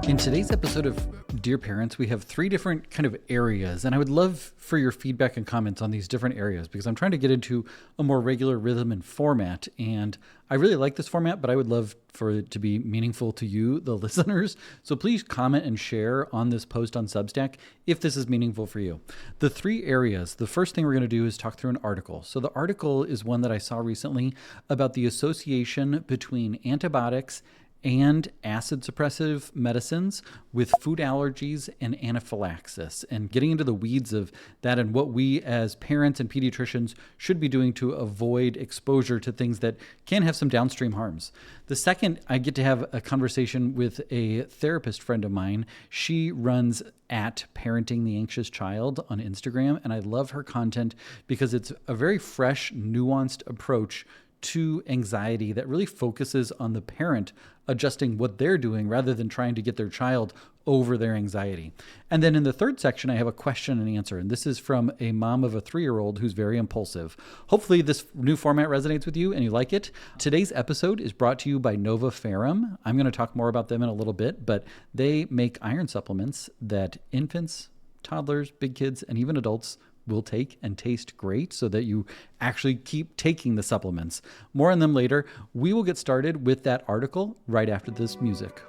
In today's episode of Dear Parents, we have three different kind of areas, and I would love for your feedback and comments on these different areas because I'm trying to get into a more regular rhythm and format, and I really like this format, but I would love for it to be meaningful to you, the listeners. So please comment and share on this post on Substack if this is meaningful for you. The three areas, the first thing we're going to do is talk through an article. So the article is one that I saw recently about the association between antibiotics and acid suppressive medicines with food allergies and anaphylaxis, and getting into the weeds of that and what we as parents and pediatricians should be doing to avoid exposure to things that can have some downstream harms. The second, I get to have a conversation with a therapist friend of mine. She runs at Parenting the Anxious Child on Instagram, and I love her content because it's a very fresh, nuanced approach to anxiety that really focuses on the parent adjusting what they're doing rather than trying to get their child over their anxiety. And then in the third section, I have a question and answer. And this is from a mom of a 3-year-old who's very impulsive. Hopefully this new format resonates with you and you like it. Today's episode is brought to you by Nova Ferrum. I'm going to talk more about them in a little bit, but they make iron supplements that infants, toddlers, big kids, and even adults will take and taste great so that you actually keep taking the supplements. More on them later. We will get started with that article right after this music.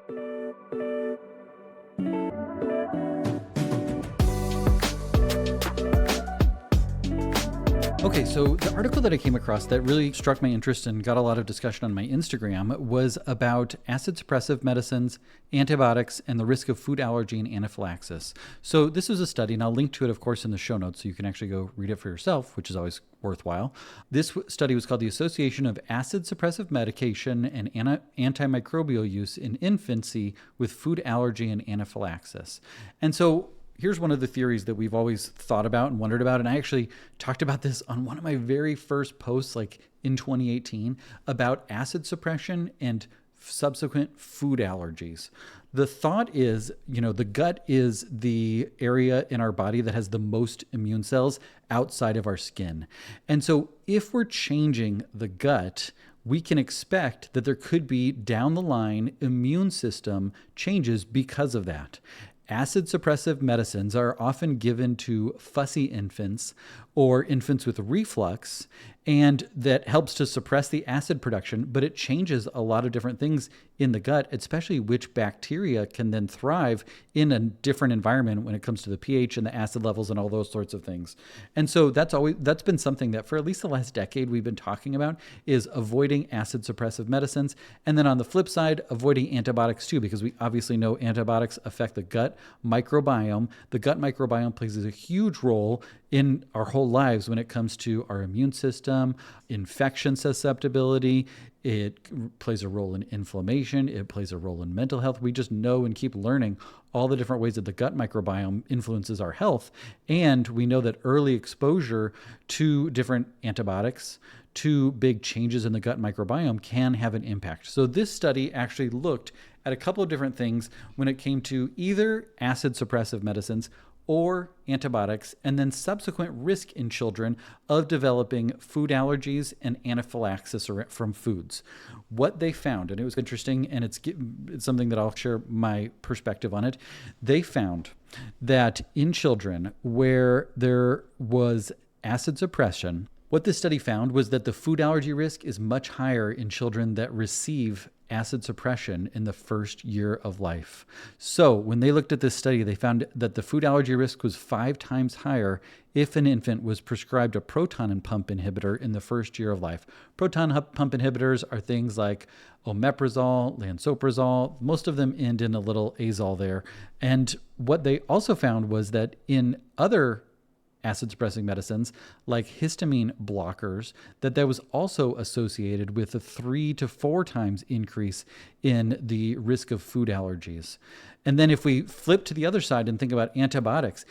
Okay, so the article that I came across that really struck my interest and got a lot of discussion on my Instagram was about acid suppressive medicines, antibiotics, and the risk of food allergy and anaphylaxis. So this was a study, and I'll link to it, of course, in the show notes so you can actually go read it for yourself, which is always worthwhile. This study was called the Association of Acid Suppressive Medication and Antimicrobial Use in Infancy with Food Allergy and Anaphylaxis. And so here's one of the theories that we've always thought about and wondered about. And I actually talked about this on one of my very first posts, like in 2018, about acid suppression and subsequent food allergies. The thought is, the gut is the area in our body that has the most immune cells outside of our skin. And so if we're changing the gut, we can expect that there could be down the line immune system changes because of that. Acid suppressive medicines are often given to fussy infants or infants with reflux, and that helps to suppress the acid production, but it changes a lot of different things in the gut, especially which bacteria can then thrive in a different environment when it comes to the pH and the acid levels and all those sorts of things. And so that's been something that for at least the last decade we've been talking about, is avoiding acid suppressive medicines. And then on the flip side, avoiding antibiotics too, because we obviously know antibiotics affect the gut microbiome. The gut microbiome plays a huge role in our whole lives when it comes to our immune system, infection susceptibility. It plays a role in inflammation. It plays a role in mental health. We just know and keep learning all the different ways that the gut microbiome influences our health. And we know that early exposure to different antibiotics, to big changes in the gut microbiome, can have an impact. So this study actually looked at a couple of different things when it came to either acid suppressive medicines or antibiotics, and then subsequent risk in children of developing food allergies and anaphylaxis from foods. What they found, and it was interesting, and it's something that I'll share my perspective on it. They found that in children where there was acid suppression, what this study found was that the food allergy risk is much higher in children that receive acid suppression in the first year of life. So when they looked at this study, they found that the food allergy risk was 5 times higher if an infant was prescribed a proton pump inhibitor in the first year of life. Proton pump inhibitors are things like omeprazole, lansoprazole. Most of them end in a little azole there. And what they also found was that in other acid suppressing medicines like histamine blockers, that was also associated with a 3 to 4 times increase in the risk of food allergies. And then if we flip to the other side and think about antibiotics,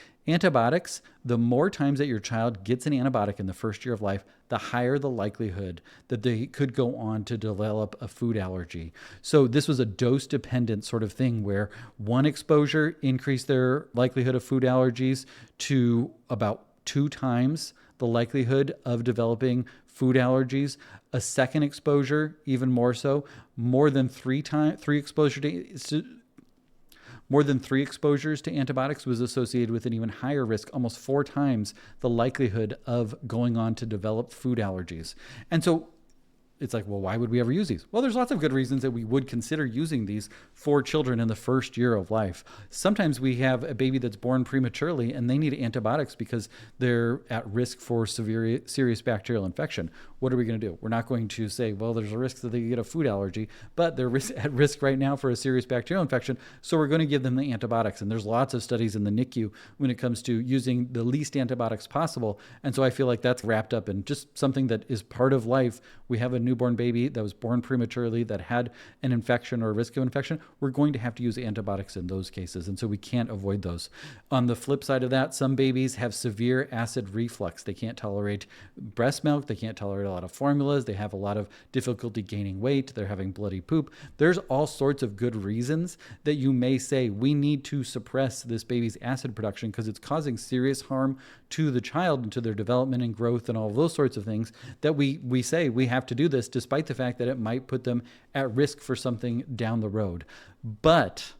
the more times that your child gets an antibiotic in the first year of life, the higher the likelihood that they could go on to develop a food allergy. So this was a dose-dependent sort of thing where one exposure increased their likelihood of food allergies to about 2 times the likelihood of developing food allergies. A second exposure, even more so, more than 3 exposure days. More than 3 exposures to antibiotics was associated with an even higher risk, almost 4 times the likelihood of going on to develop food allergies. And so it's like, well, why would we ever use these? Well, there's lots of good reasons that we would consider using these for children in the first year of life. Sometimes we have a baby that's born prematurely and they need antibiotics because they're at risk for serious bacterial infection. What are we going to do? We're not going to say, well, there's a risk that they get a food allergy, but they're at risk right now for a serious bacterial infection, so we're going to give them the antibiotics. And there's lots of studies in the NICU when it comes to using the least antibiotics possible. And so I feel like that's wrapped up in just something that is part of life. We have a newborn baby that was born prematurely that had an infection or a risk of infection. We're going to have to use antibiotics in those cases. And so we can't avoid those. On the flip side of that, some babies have severe acid reflux. They can't tolerate breast milk. They can't tolerate a lot of formulas. They have a lot of difficulty gaining weight. They're having bloody poop. There's all sorts of good reasons that you may say we need to suppress this baby's acid production because it's causing serious harm to the child and to their development and growth and all of those sorts of things, that we say we have to do this despite the fact that it might put them at risk for something down the road. But,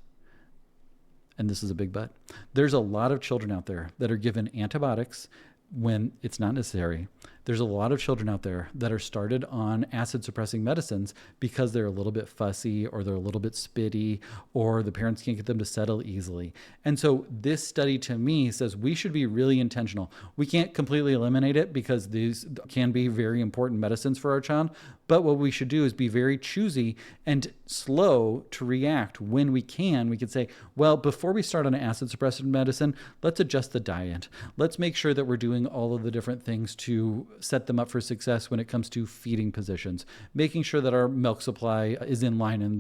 and this is a big but, there's a lot of children out there that are given antibiotics when it's not necessary. There's a lot of children out there that are started on acid suppressing medicines because they're a little bit fussy or they're a little bit spitty or the parents can't get them to settle easily. And so this study to me says we should be really intentional. We can't completely eliminate it because these can be very important medicines for our child, but what we should do is be very choosy and slow to react when we can. We could say, well, before we start on an acid suppressant medicine, let's adjust the diet. Let's make sure that we're doing all of the different things to set them up for success when it comes to feeding positions, making sure that our milk supply is in line and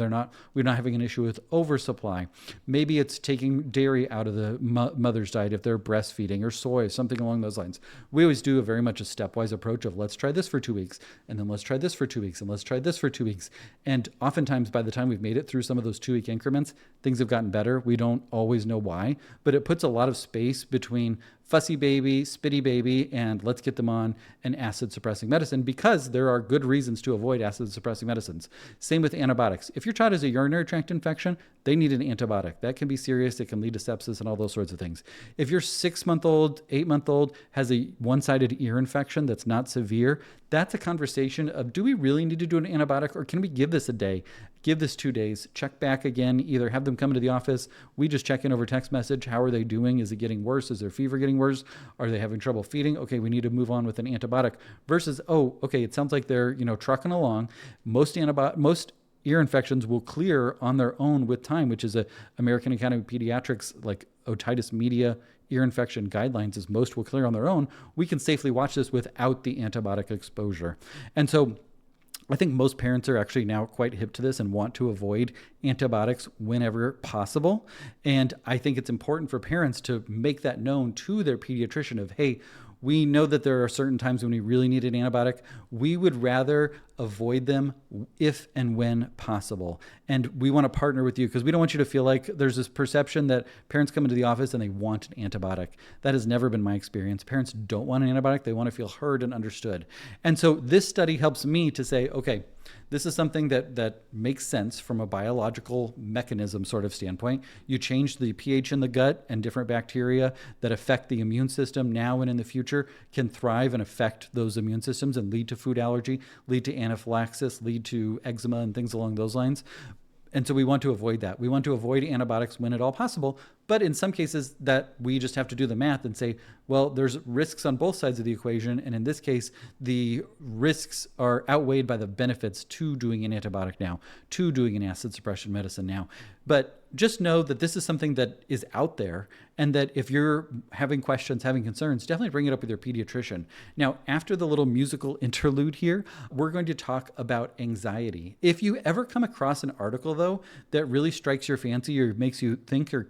we're not having an issue with oversupply. Maybe it's taking dairy out of the mother's diet if they're breastfeeding, or soy, something along those lines. We always do very much a stepwise approach of let's try this for 2 weeks, and then let's try this for 2 weeks, and let's try this for 2 weeks. And oftentimes by the time we've made it through some of those 2-week increments, things have gotten better. We don't always know why, but it puts a lot of space between fussy baby, spitty baby, and let's get them on an acid suppressing medicine because there are good reasons to avoid acid suppressing medicines. Same with antibiotics. If your child has a urinary tract infection, they need an antibiotic. That can be serious. It can lead to sepsis and all those sorts of things. If your 6-month-old, 8-month-old has a one-sided ear infection that's not severe, that's a conversation of, do we really need to do an antibiotic, or can we give this a day? Give this 2 days, check back again, either have them come into the office. We just check in over text message. How are they doing? Is it getting worse? Is their fever getting worse? Are they having trouble feeding? Okay, we need to move on with an antibiotic versus, oh, okay, it sounds like they're, trucking along. Most ear infections will clear on their own with time, which is a American Academy of Pediatrics, like otitis media ear infection guidelines, is most will clear on their own. We can safely watch this without the antibiotic exposure. And so I think most parents are actually now quite hip to this and want to avoid antibiotics whenever possible. And I think it's important for parents to make that known to their pediatrician of, hey, we know that there are certain times when we really need an antibiotic. We would rather avoid them if and when possible. And we want to partner with you because we don't want you to feel like there's this perception that parents come into the office and they want an antibiotic. That has never been my experience. Parents don't want an antibiotic. They want to feel heard and understood. And so this study helps me to say, okay, this is something that makes sense from a biological mechanism sort of standpoint. You change the pH in the gut, and different bacteria that affect the immune system now and in the future can thrive and affect those immune systems and lead to food allergy, lead to anaphylaxis, lead to eczema and things along those lines. And so we want to avoid that. We want to avoid antibiotics when at all possible. But in some cases that we just have to do the math and say, well, there's risks on both sides of the equation. And in this case, the risks are outweighed by the benefits to doing an antibiotic now, to doing an acid suppression medicine now. But just know that this is something that is out there, and that if you're having questions, having concerns, definitely bring it up with your pediatrician. Now, after the little musical interlude here, we're going to talk about anxiety. If you ever come across an article, though, that really strikes your fancy or makes you think, or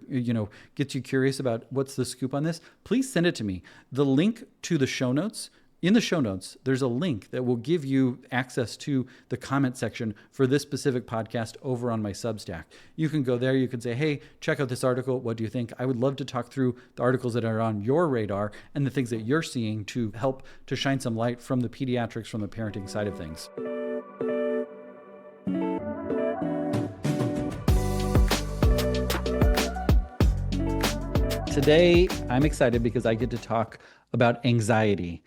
gets you curious about what's the scoop on this, please send it to me. The link to the show notes, in the show notes, there's a link that will give you access to the comment section for this specific podcast over on my Substack. You can go there. You can say, hey, check out this article. What do you think? I would love to talk through the articles that are on your radar and the things that you're seeing to help to shine some light from the pediatrics, from the parenting side of things. Today, I'm excited because I get to talk about anxiety.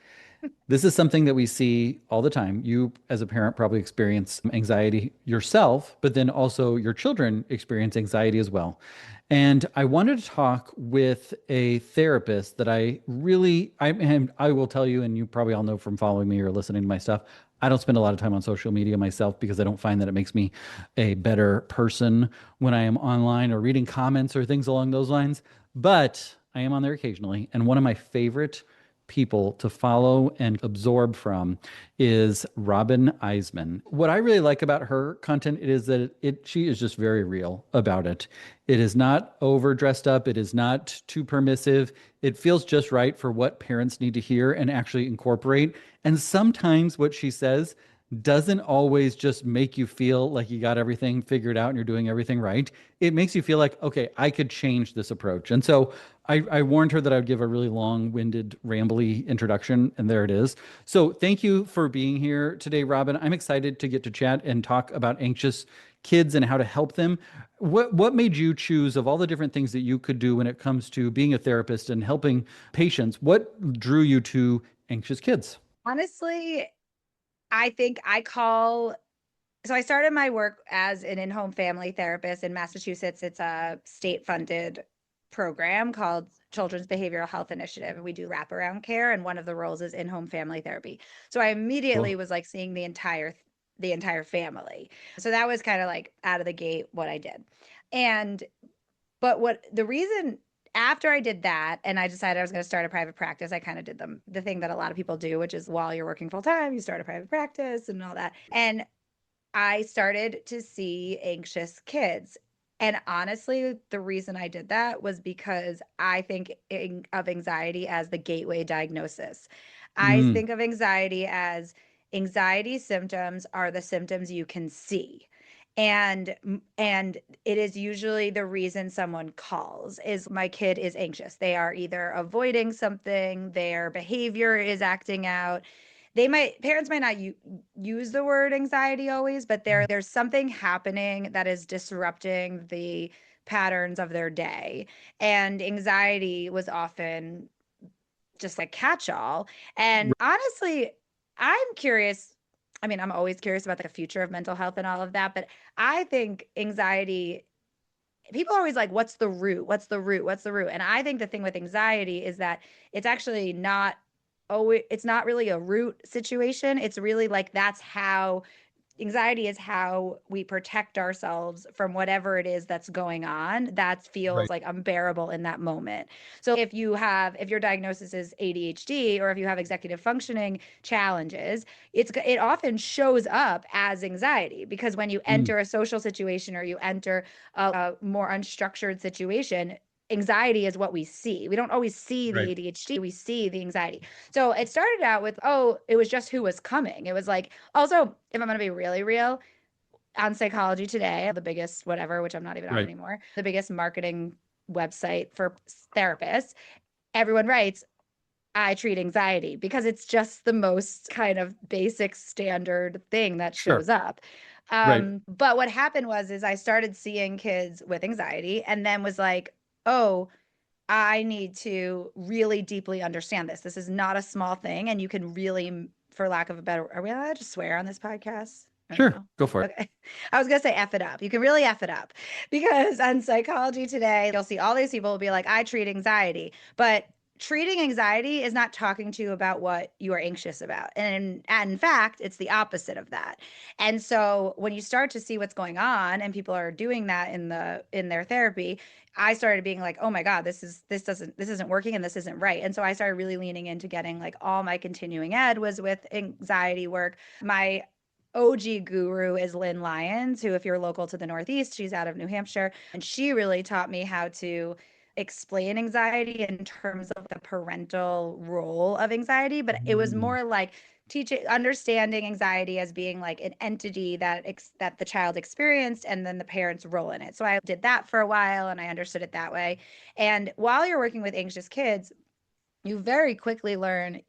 This is something that we see all the time. You, as a parent, probably experience anxiety yourself, but then also your children experience anxiety as well. And I wanted to talk with a therapist that I will tell you, and you probably all know from following me or listening to my stuff, I don't spend a lot of time on social media myself because I don't find that it makes me a better person when I am online or reading comments or things along those lines. But I am on there occasionally. And one of my favorite people to follow and absorb from is Robyn Isman. What I really like about her content is that she is just very real about it. It is not over dressed up, it is not too permissive. It feels just right for what parents need to hear and actually incorporate. And sometimes what she says doesn't always just make you feel like you got everything figured out and you're doing everything right. It makes you feel like, okay, I could change this approach. And so I warned her that I would give a really long-winded, rambly introduction, and there it is. So thank you for being here today, Robyn. I'm excited to get to chat and talk about anxious kids and how to help them. What made you choose, of all the different things that you could do when it comes to being a therapist and helping patients, what drew you to anxious kids? Honestly, I think I started my work as an in-home family therapist in Massachusetts. It's a state-funded program called Children's Behavioral Health Initiative, and we do wraparound care, and one of the roles is in-home family therapy. So I immediately Cool. was like seeing the entire family. So that was kind of like out of the gate what I did. And but what the reason after I did that and I decided I was going to start a private practice, I kind of did the thing that a lot of people do, which is while you're working full time, you start a private practice and all that. And I started to see anxious kids. And honestly, the reason I did that was because I think of anxiety as the gateway diagnosis. I Mm, think of anxiety symptoms are the symptoms you can see. And it is usually the reason someone calls is my kid is anxious. They are either avoiding something, their behavior is acting out. Parents might not use the word anxiety always, but there's something happening that is disrupting the patterns of their day. And anxiety was often just like catch-all. And honestly, I'm curious. I mean, I'm always curious about the future of mental health and all of that, but I think anxiety, people are always like, what's the root? What's the root? What's the root? And I think the thing with anxiety is that it's actually not, oh, it's not really a root situation. It's really like that's how anxiety is how we protect ourselves from whatever it is that's going on that feels right. like unbearable in that moment. So if your diagnosis is ADHD or if you have executive functioning challenges, it often shows up as anxiety because when you Mm, enter a social situation or you enter a more unstructured situation, anxiety is what we see. We don't always see the right. ADHD, we see the anxiety. So it started out with, oh, it was just who was coming. It was like, also, if I'm going to be really real, on Psychology Today, the biggest whatever, which I'm not even on Right. anymore, the biggest marketing website for therapists, everyone writes, I treat anxiety because it's just the most kind of basic standard thing that Sure. shows up. Right. But what happened was I started seeing kids with anxiety and then was like, oh, I need to really deeply understand this. This is not a small thing. And you can really, for lack of a better, are we allowed to swear on this podcast? I don't Sure. know. Go for it. Okay. I was going to say F it up. You can really F it up because on Psychology Today, you'll see all these people will be like, I treat anxiety. But treating anxiety is not talking to you about what you are anxious about. And in fact, it's the opposite of that. And so when you start to see what's going on and people are doing that in their therapy, I started being like, oh my God, this isn't working and this isn't right. And so I started really leaning into getting like all my continuing ed was with anxiety work. My OG guru is Lynn Lyons, who, if you're local to the Northeast, she's out of New Hampshire. And she really taught me how to explain anxiety in terms of the parental role of anxiety. But it was Mm, more like understanding anxiety as being like an entity that the child experienced and then the parents role in it. So I did that for a while and I understood it that way. And while you're working with anxious kids, you very quickly learn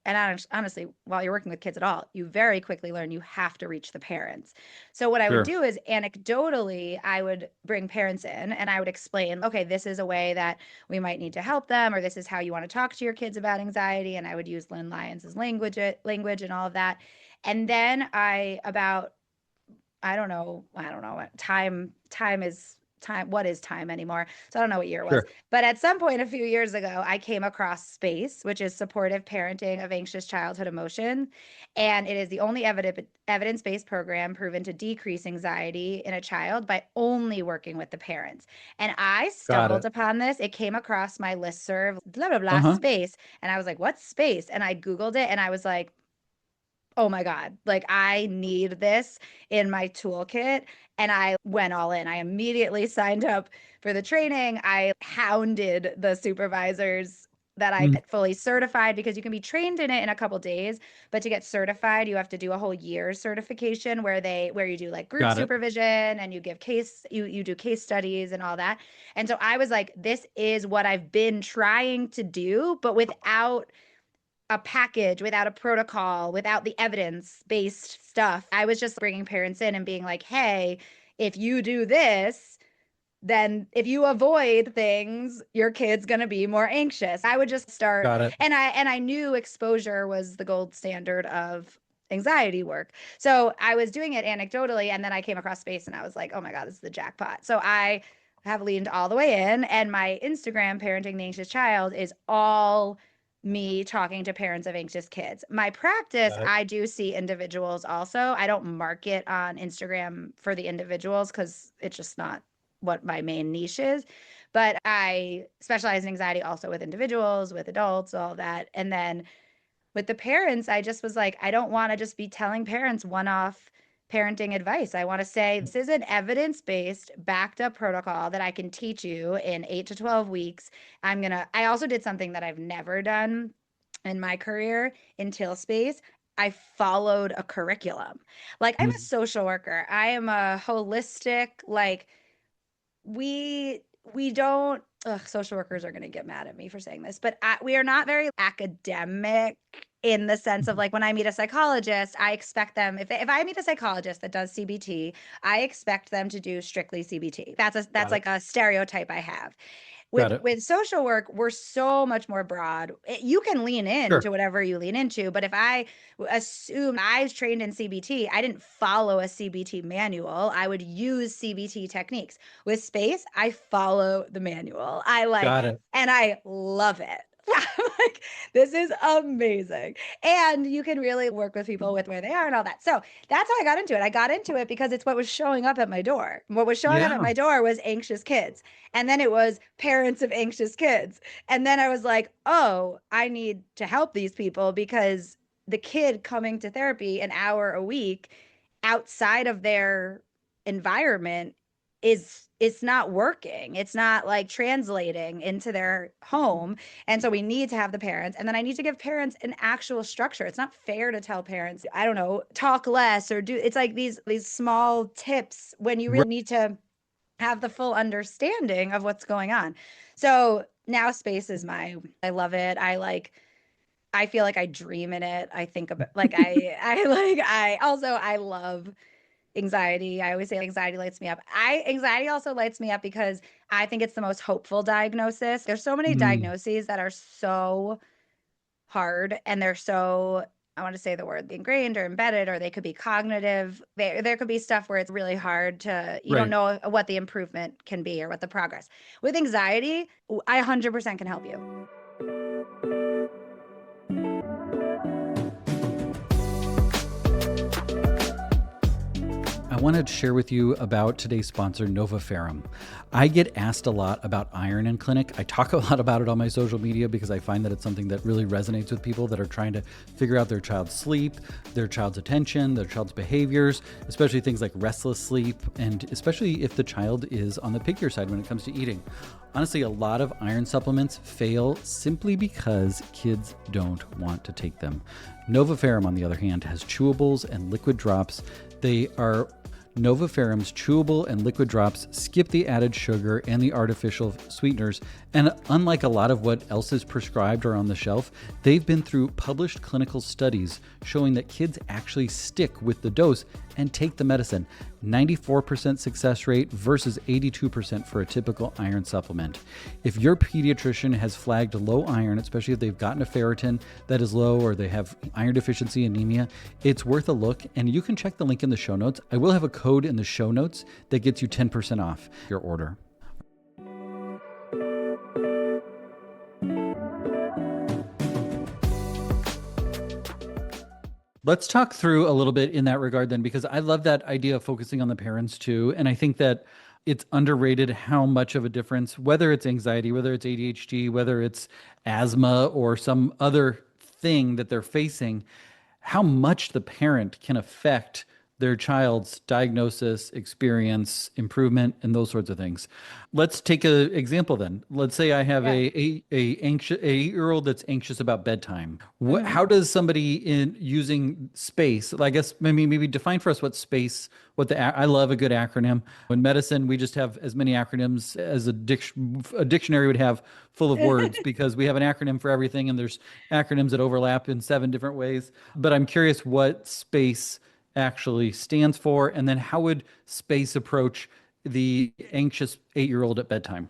and honestly, while you're working with kids at all, you very quickly learn you have to reach the parents. So what I would Sure. do is anecdotally, I would bring parents in and I would explain, okay, this is a way that we might need to help them, or this is how you want to talk to your kids about anxiety. And I would use Lynn Lyons' language and all of that. And then I don't know what time is time. What is time anymore? So I don't know what year it was. Sure. But at some point a few years ago, I came across SPACE, which is supportive parenting of anxious childhood emotion. And it is the only evidence-based program proven to decrease anxiety in a child by only working with the parents. And I Got stumbled it. upon this. It came across my listserv, blah, blah, blah, Uh-huh. SPACE. And I was like, what's SPACE? And I Googled it and I was like, oh my God, like I need this in my toolkit. And I went all in. I immediately signed up for the training. I hounded the supervisors that I Mm, get fully certified, because you can be trained in it in a couple days, but to get certified, you have to do a whole year certification where you do like group got it. supervision and you do case studies and all that. And so I was like, this is what I've been trying to do, but without a package, without a protocol, without the evidence-based stuff. I was just bringing parents in and being like, hey, if you do this, then if you avoid things, your kid's going to be more anxious. I would just start, Got it. and I knew exposure was the gold standard of anxiety work. So I was doing it anecdotally, and then I came across SPACE and I was like, oh my God, this is the jackpot. So I have leaned all the way in, and my Instagram, Parenting the Anxious Child, is all me talking to parents of anxious kids. My practice, Got it. I do see individuals also. I don't market on Instagram for the individuals because it's just not what my main niche is. But I specialize in anxiety also with individuals, with adults, all that. And then with the parents, I just was like, I don't want to just be telling parents one-off parenting advice. I want to say this is an evidence-based, backed up protocol that I can teach you in 8 to 12 weeks. I also did something that I've never done in my career until SPACE. I followed a curriculum. Like, I'm a Mm, social worker. I am a holistic, like, we we don't social workers are going to get mad at me for saying this, but we are not very academic in the sense of, mhm. like, when I meet a psychologist, I expect them, if I meet a psychologist that does CBT, I expect them to do strictly CBT. That's Got it. like a stereotype I have. Got it. With social work, we're so much more broad. You can lean Sure. into whatever you lean into, but if I assume I was trained in CBT, I didn't follow a CBT manual. I would use CBT techniques. With SPACE, I follow the manual. Got it. And I love it. I'm like, this is amazing. And you can really work with people with where they are and all that. So that's how I got into it. I got into it because it's what was showing up at my door. What was showing up at Yeah. my door was anxious kids. And then it was parents of anxious kids. And then I was like, oh, I need to help these people, because the kid coming to therapy an hour a week outside of their environment is it's not working. It's not like translating into their home. And so we need to have the parents. And then I need to give parents an actual structure. It's not fair to tell parents, I don't know, talk less or do, it's like these small tips when you Right. really need to have the full understanding of what's going on. So now SPACE is I love it. I feel like I dream in it. I think about, like, I love anxiety. I always say anxiety lights me up. Anxiety also lights me up because I think it's the most hopeful diagnosis. There's so many Mm, diagnoses that are so hard, and they're so, I want to say the word, ingrained or embedded, or they could be cognitive. There could be stuff where it's really hard to, you don't right. know what the improvement can be or what the progress. With anxiety, I 100% can help you. I wanted to share with you about today's sponsor, Novaferrum. I get asked a lot about iron in clinic. I talk a lot about it on my social media because I find that it's something that really resonates with people that are trying to figure out their child's sleep, their child's attention, their child's behaviors, especially things like restless sleep, and especially if the child is on the pickier side when it comes to eating. Honestly, a lot of iron supplements fail simply because kids don't want to take them. Novaferrum, on the other hand, has chewables and liquid drops. They are Novoferum's chewable and liquid drops skip the added sugar and the artificial sweeteners, and unlike a lot of what else is prescribed or on the shelf, they've been through published clinical studies showing that kids actually stick with the dose and take the medicine. 94% success rate versus 82% for a typical iron supplement. If your pediatrician has flagged low iron, especially if they've gotten a ferritin that is low or they have iron deficiency anemia, it's worth a look, and you can check the link in the show notes. I will have a code in the show notes that gets you 10% off your order. Let's talk through a little bit in that regard then, because I love that idea of focusing on the parents too. And I think that it's underrated how much of a difference, whether it's anxiety, whether it's ADHD, whether it's asthma or some other thing that they're facing, how much the parent can affect their child's diagnosis, experience, improvement, and those sorts of things. Let's take an example then. Let's say I have a 8-year-old that's anxious about bedtime. How does somebody in using SPACE, I guess maybe define for us what SPACE, I love a good acronym. In medicine, we just have as many acronyms as a dictionary would have full of words because we have an acronym for everything, and there's acronyms that overlap in 7 different ways. But I'm curious what SPACE actually stands for, and then how would SPACE approach the anxious 8-year-old at bedtime?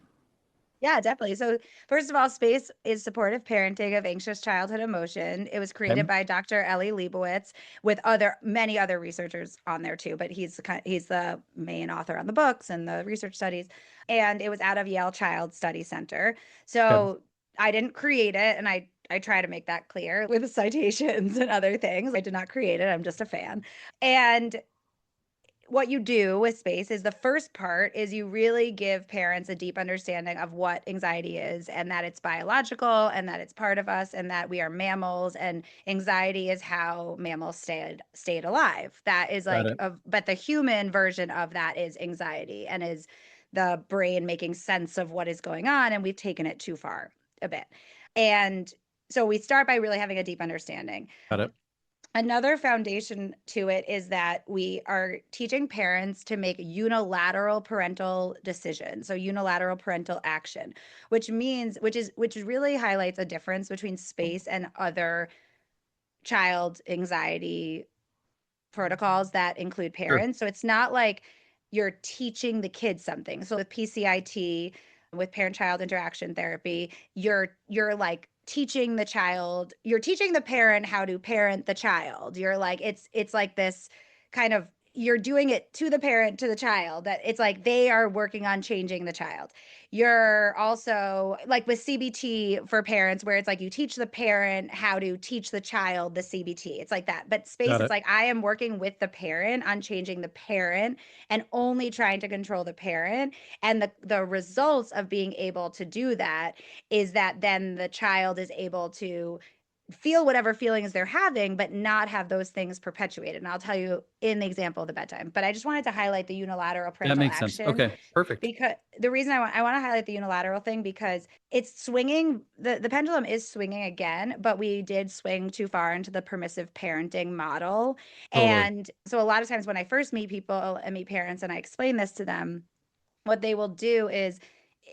Yeah, definitely. So first of all, SPACE is supportive parenting of anxious childhood emotion. It was created by Dr. Ellie Leibowitz with many other researchers on there too, but he's the main author on the books and the research studies. And it was out of Yale Child Study Center. So I didn't create it, and I try to make that clear with citations and other things. I did not create it. I'm just a fan. And what you do with SPACE is the first part is you really give parents a deep understanding of what anxiety is, and that it's biological, and that it's part of us, and that we are mammals, and anxiety is how mammals stayed alive. That is but the human version of that is anxiety, and is the brain making sense of what is going on, and we've taken it too far a bit. And so we start by really having a deep understanding. Got it. Another foundation to it is that we are teaching parents to make unilateral parental decisions, so unilateral parental action, which really highlights a difference between SPACE and other child anxiety protocols that include parents. So it's not like you're teaching the kids something. So with PCIT, with parent-child interaction therapy, you're like teaching the parent how to parent the child. You're like, it's like this kind of, you're doing it to the parent, to the child, that it's like they are working on changing the child. You're also like with CBT for parents, where it's like you teach the parent how to teach the child the CBT. It's like that. But SPACE, it's like I am working with the parent on changing the parent and only trying to control the parent. And the results of being able to do that is that then the child is able to feel whatever feelings they're having, but not have those things perpetuated. And I'll tell you in the example of the bedtime. But I just wanted to highlight the unilateral parental That makes action. sense. Okay, perfect. Because the reason I want to highlight the unilateral thing, because it's swinging, the pendulum is swinging again, but we did swing too far into the permissive parenting model. Totally. And so a lot of times when I first meet people and meet parents and I explain this to them, what they will do is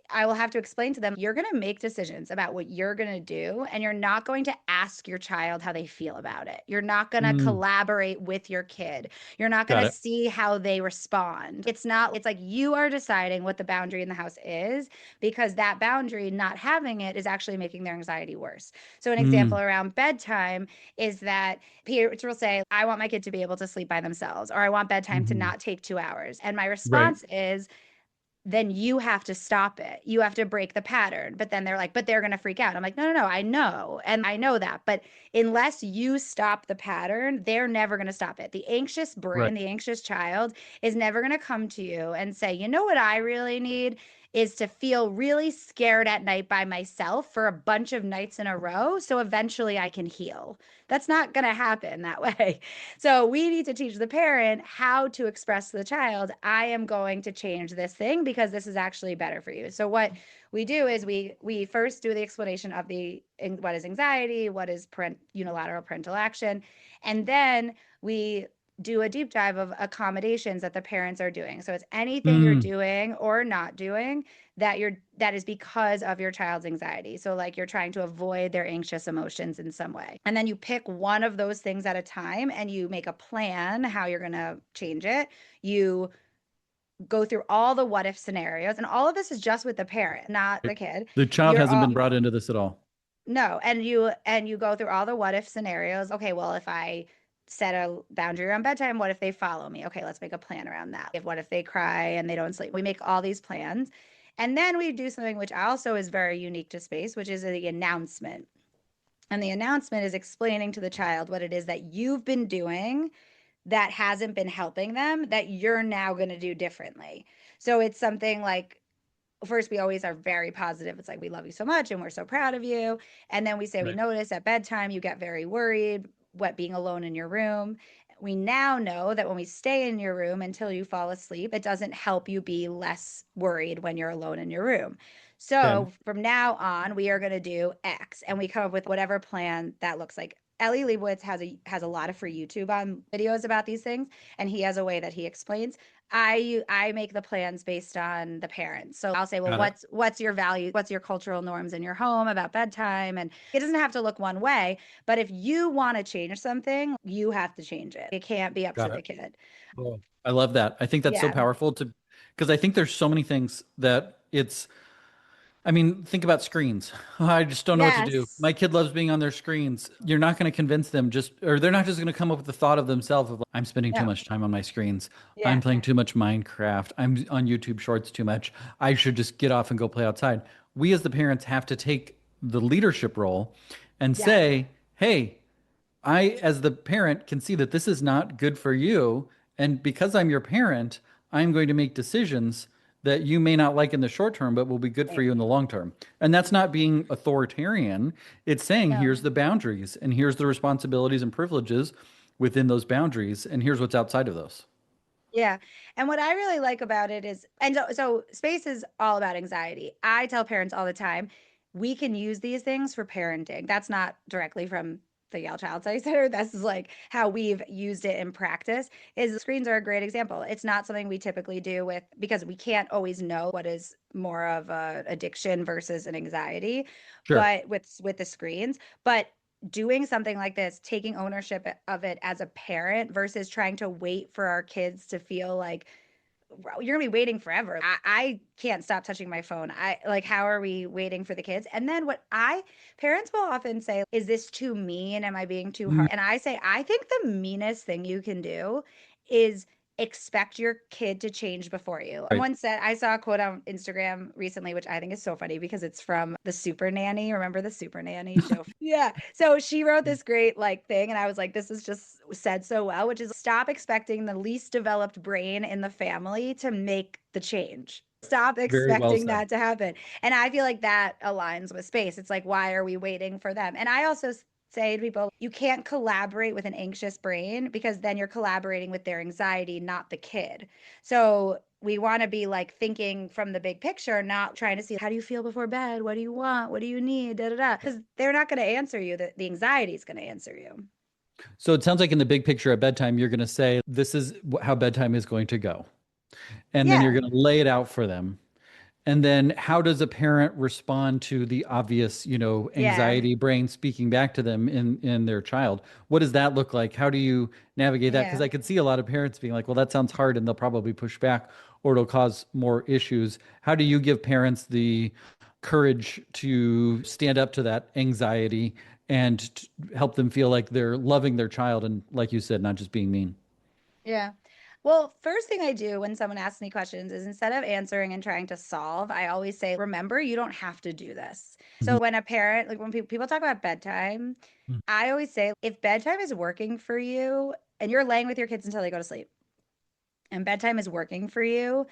I will have to explain to them, you're going to make decisions about what you're going to do, and you're not going to ask your child how they feel about it. You're not going to collaborate with your kid. You're not going to see how they respond. It's like you are deciding what the boundary in the house is, because that boundary, not having it, is actually making their anxiety worse. So an example around bedtime is that parents will say, I want my kid to be able to sleep by themselves, or I want bedtime to not take 2 hours. And my response is, then you have to stop it. You have to break the pattern. But then they're like, but they're going to freak out. I'm like, no, I know. And I know that. But unless you stop the pattern, they're never going to stop it. The anxious brain, the anxious child is never going to come to you and say, you know what I really need is to feel really scared at night by myself for a bunch of nights in a row, so eventually I can heal. That's not going to happen that way. So we need to teach the parent how to express to the child, I am going to change this thing because this is actually better for you. So what we do is we first do the explanation of what is anxiety, what is unilateral parental action, and then we do a deep dive of accommodations that the parents are doing. So it's anything you're Mm, doing or not doing that is because of your child's anxiety. So like you're trying to avoid their anxious emotions in some way. And then you pick one of those things at a time and you make a plan how you're going to change it. You go through all the what if scenarios, and all of this is just with the parent, not the kid. the child You're hasn't all been brought into this at all. No, and you go through all the what if scenarios. Okay, well, if I set a boundary around bedtime, what if they follow me? Okay, let's make a plan around that. If what if they cry and they don't sleep? We make all these plans. And then we do something which also is very unique to space, which is the announcement. And the announcement is explaining to the child what it is that you've been doing that hasn't been helping them that you're now going to do differently. So it's something like, first we always are very positive. It's like, we love you so much and we're so proud of you. And then we say, we Right. notice at bedtime you get very worried what being alone in your room. We now know that when we stay in your room until you fall asleep, it doesn't help you be less worried when you're alone in your room. Okay. So from now on, we are going to do X, and we come up with whatever plan that looks like. Ellie Leibowitz has a lot of free YouTube videos about these things, and he has a way that he explains. I make the plans based on the parents. So I'll say, well, Got it. what's your value? What's your cultural norms in your home about bedtime? And it doesn't have to look one way, but if you want to change something, you have to change it. It can't be up to Got the it. kid. Cool. I love that. I think that's so Yeah. powerful to because I think there's so many things that it's I mean, think about screens. I just don't know what to do. Yes. My kid loves being on their screens. You're not going to convince them just, or they're not just going to come up with the thought of themselves of, like, I'm spending too No. much time on my screens. I'm Yeah. playing too much Minecraft. I'm on YouTube Shorts too much. I should just get off and go play outside. We as the parents have to take the leadership role and Yes. say, hey, I, as the parent, can see that this is not good for you. And because I'm your parent, I'm going to make decisions that you may not like in the short term, but will be good for Right. you in the long term. And that's not being authoritarian. It's saying, here's No. the boundaries, and here's the responsibilities and privileges within those boundaries, and here's what's outside of those. Yeah. And what I really like about it is, and so space is all about anxiety. I tell parents all the time, we can use these things for parenting. That's not directly from the Yale Child Study Center. This is like how we've used it in practice. Is screens are a great example. It's not something we typically do with, because we can't always know what is more of a addiction versus an anxiety, Sure. but with the screens. But doing something like this, taking ownership of it as a parent versus trying to wait for our kids to feel like, you're gonna be waiting forever. I can't stop touching my phone. I like, how are we waiting for the kids? And then parents will often say, is this too mean? Am I being too Mm, hard? And I say, I think the meanest thing you can do is expect your kid to change before you. right. Someone said, I saw a quote on Instagram recently, which I think is so funny because it's from the Super Nanny. Remember the Super Nanny show? Yeah. So she wrote this great like thing, and I was like, this is just said so well, which is, stop expecting the least developed brain in the family to make the change. Stop Very well expecting said. that to happen. And I feel like that aligns with space. It's like, why are we waiting for them? And I also say to people, you can't collaborate with an anxious brain, because then you're collaborating with their anxiety, not the kid. So we want to be like thinking from the big picture, not trying to see, how do you feel before bed? What do you want? What do you need? Da da da. Because they're not going to answer you. The anxiety is going to answer you. So it sounds like in the big picture at bedtime, you're going to say, this is how bedtime is going to go. And then you're Yeah. going to lay it out for them. And then how does a parent respond to the obvious, Yeah. anxiety brain speaking back to them in their child? What does that look like? How do you navigate that? Because Yeah. I could see a lot of parents being like, well, that sounds hard, and they'll probably push back or it'll cause more issues. How do you give parents the courage to stand up to that anxiety and help them feel like they're loving their child and, like you said, not just being mean? Yeah. Well, first thing I do when someone asks me questions is, instead of answering and trying to solve, I always say, remember, you don't have to do this. So Mhm. when a parent, like when people talk about bedtime, I always say, if bedtime is working for you and you're laying with your kids until they go to sleep and bedtime is working for you,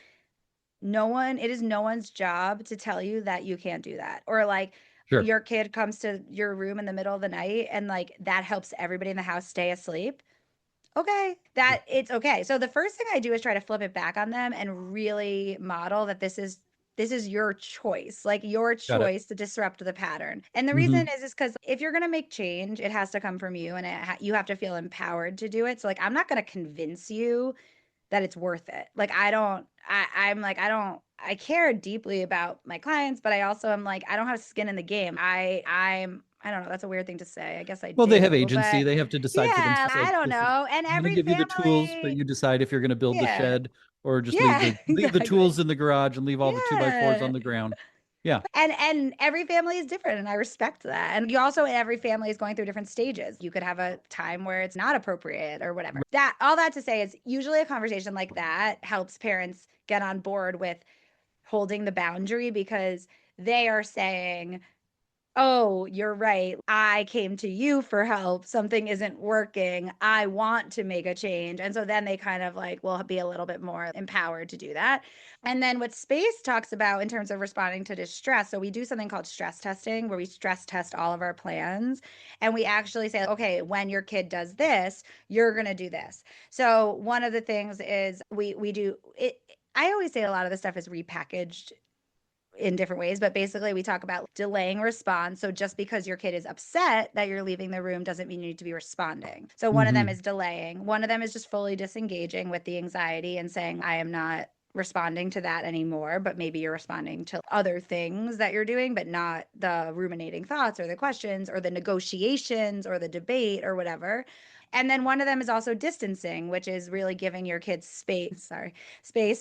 it is no one's job to tell you that you can't do that. Or like, Sure. your kid comes to your room in the middle of the night and like that helps everybody in the house stay asleep. Okay, it's okay. So the first thing I do is try to flip it back on them and really model that this is your choice, like your Got it. choice to disrupt the pattern. And the reason Hmm. is because if you're going to make change, it has to come from you, and you have to feel empowered to do it. So like, I'm not going to convince you that it's worth it. Like I'm like, I care deeply about my clients, but I also am like, I don't have skin in the game. I don't know, that's a weird thing to say. I guess I Well, they have do, agency. but They have to decide for yeah, I themselves. don't This is, know. And I'm going to every give you the tools, but family, you decide if you're going to build the yeah, shed or just yeah, leave the exactly. tools in the garage and leave all the 2x4s Yeah. on the ground. Yeah. And every family is different, and I respect that. And you also, every family is going through different stages. You could have a time where it's not appropriate or whatever. That, all that to say, is usually a conversation like that helps parents get on board with holding the boundary, because they are saying, oh, you're right. I came to you for help. Something isn't working. I want to make a change. And so then they kind of like will be a little bit more empowered to do that. And then what Space talks about in terms of responding to distress. So we do something called stress testing, where we stress test all of our plans. And we actually say, okay, when your kid does this, you're going to do this. So one of the things is we do it. I always say a lot of this stuff is repackaged in different ways, but basically we talk about delaying response. So just because your kid is upset that you're leaving the room doesn't mean you need to be responding. So one of them Hmm. is delaying. One of them is just fully disengaging with the anxiety and saying, I am not responding to that anymore, but maybe you're responding to other things that you're doing, but not the ruminating thoughts or the questions or the negotiations or the debate or whatever. And then one of them is also distancing, which is really giving your kids space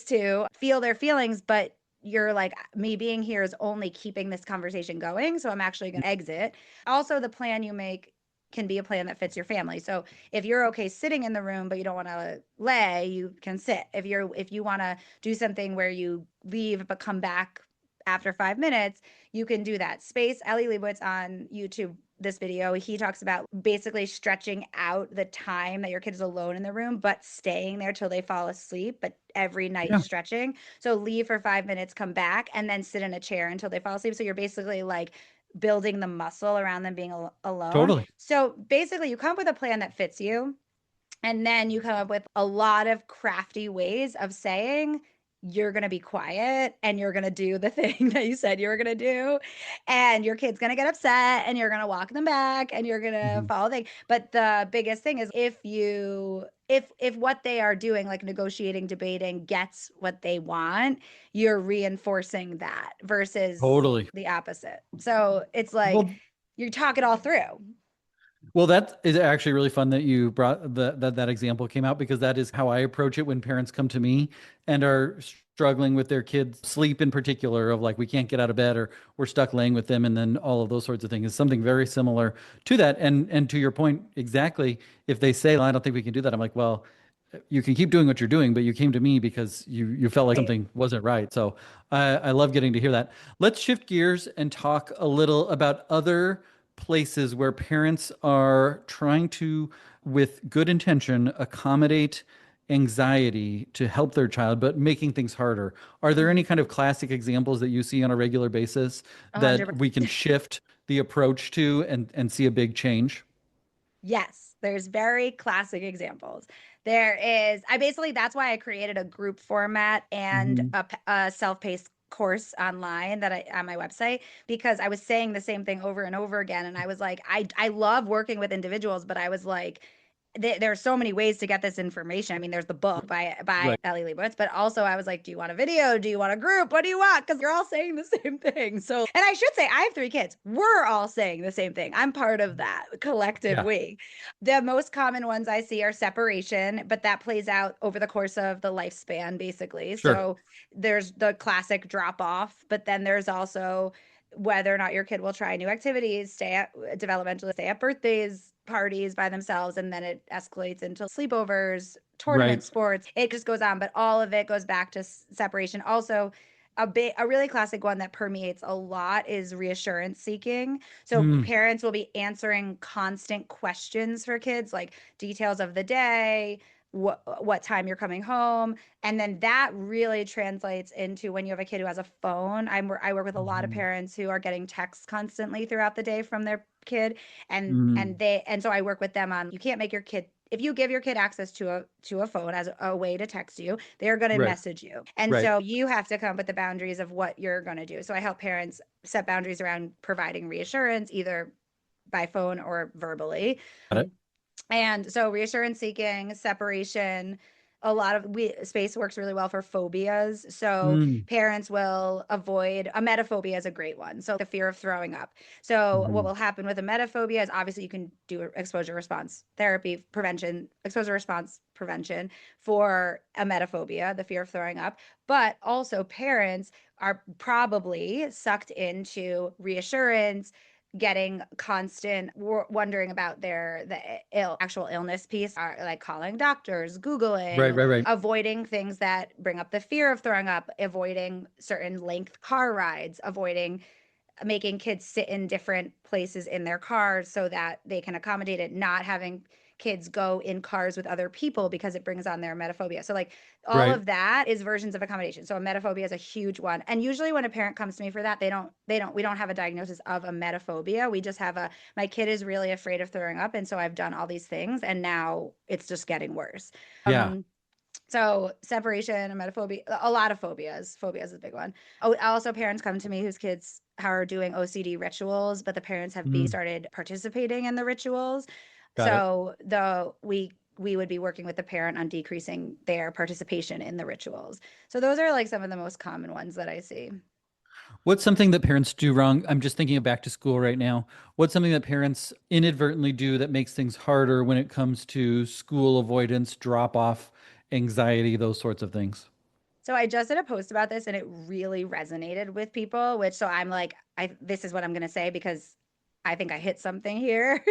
to feel their feelings, but you're like, me being here is only keeping this conversation going. So I'm actually going to exit. Also, the plan you make can be a plan that fits your family. So if you're okay sitting in the room, but you don't want to lay, you can sit. If you want to do something where you leave, but come back after 5 minutes, you can do that. Space, Ellie Leibowitz on YouTube, this video, he talks about basically stretching out the time that your kid is alone in the room, but staying there till they fall asleep, but every night Yeah, stretching. So leave for 5 minutes, come back, and then sit in a chair until they fall asleep. So you're basically like building the muscle around them being alone. totally. So basically, you come up with a plan that fits you, and then you come up with a lot of crafty ways of saying, you're going to be quiet and you're going to do the thing that you said you were going to do. And your kid's going to get upset and you're going to walk them back and you're going to Hmm. follow the thing. But the biggest thing is, if what they are doing, like negotiating, debating, gets what they want, you're reinforcing that versus Totally. the opposite. So it's like Well, you talk it all through. Well, that is actually really fun that you brought that example came out, because that is how I approach it when parents come to me and are struggling with their kids' sleep in particular, of like, we can't get out of bed or we're stuck laying with them, and then all of those sorts of things is something very similar to that. And to your point, exactly, if they say, "I don't think we can do that," I'm like, well, you can keep doing what you're doing, but you came to me because you felt like Right. something wasn't right. So I love getting to hear that. Let's shift gears and talk a little about other places where parents are trying to, with good intention, accommodate anxiety to help their child, but making things harder. Are there any Mhm. kind of classic examples that you see on a regular basis that 100%. we can shift the approach to and see a big change? Yes, there's very classic examples. There is, I basically, that's why I created a group format and Mhm. a self-paced course online that I on my website, because I was saying the same thing over and over again. And I was like, I love working with individuals, but I was like, there are so many ways to get this information. I mean, there's the book by Right. Ellie Leibowitz, but also I was like, do you want a video? Do you want a group? What do you want? Because you're all saying the same thing. So, and I should say, I have 3 kids. We're all saying the same thing. I'm part of that collective Yeah, we. The most common ones I see are separation, but that plays out over the course of the lifespan, basically. sure. So there's the classic drop off, but then there's also whether or not your kid will try new activities, stay at developmentally, stay at birthdays, parties by themselves, and then it escalates into sleepovers, Right. tournament sports. It just goes on, but all of it goes back to separation. Also, a really classic one that permeates a lot is reassurance seeking. So Mm. parents will be answering constant questions for kids, like details of the day, what time you're coming home, and then that really translates into when you have a kid who has a phone. I work with a lot of Mhm. parents who are getting texts constantly throughout the day from their kid, and Mm. and they and so I work with them on, you can't make your kid if you give your kid access to a phone as a way to text you, they're going to Right. message you. And Right. so you have to come up with the boundaries of what you're going to do. So I help parents set boundaries around providing reassurance, either by phone or verbally. Got it. And so reassurance seeking, separation, a lot of space works really well for phobias. So Mm. parents will avoid emetophobia is a great one. So the fear of throwing up. So what Mhm. will happen with emetophobia is obviously you can do exposure response therapy prevention, exposure response prevention for emetophobia, the fear of throwing up. But also parents are probably sucked into reassurance, getting constant wondering about the actual illness piece, are like calling doctors, Right. googling, Right. Right. avoiding things that bring up the fear of throwing up, avoiding certain length car rides, avoiding making kids sit in different places in their cars so that they can accommodate it, not having kids go in cars with other people because it brings on their emetophobia. So like all Right. of that is versions of accommodation. So emetophobia is a huge one. And usually when a parent comes to me for that, we don't have a diagnosis of emetophobia. We just have my kid is really afraid of throwing up. And so I've done all these things and now it's just getting worse. Yeah. So separation, emetophobia, a lot of phobias. Phobias is a big one. Oh, also parents come to me whose kids are doing OCD rituals, but the parents have Mm. started participating in the rituals. Got it. So we would be working with the parent on decreasing their participation in the rituals. So those are like some of the most common ones that I see. What's something that parents do wrong? I'm just thinking of back to school right now. What's something that parents inadvertently do that makes things harder when it comes to school avoidance, drop off, anxiety, those sorts of things? So I just did a post about this and it really resonated with people, which so I'm like, this is what I'm gonna say because I think I hit something here,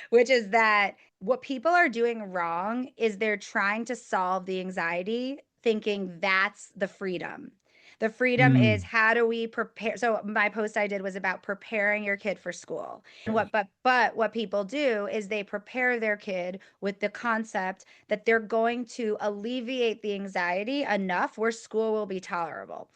which is that what people are doing wrong is they're trying to solve the anxiety, thinking that's the freedom. The freedom is Mm. how do we prepare? So my post I did was about preparing your kid for school. And but what people do is they prepare their kid with the concept that they're going to alleviate the anxiety enough where school will be tolerable.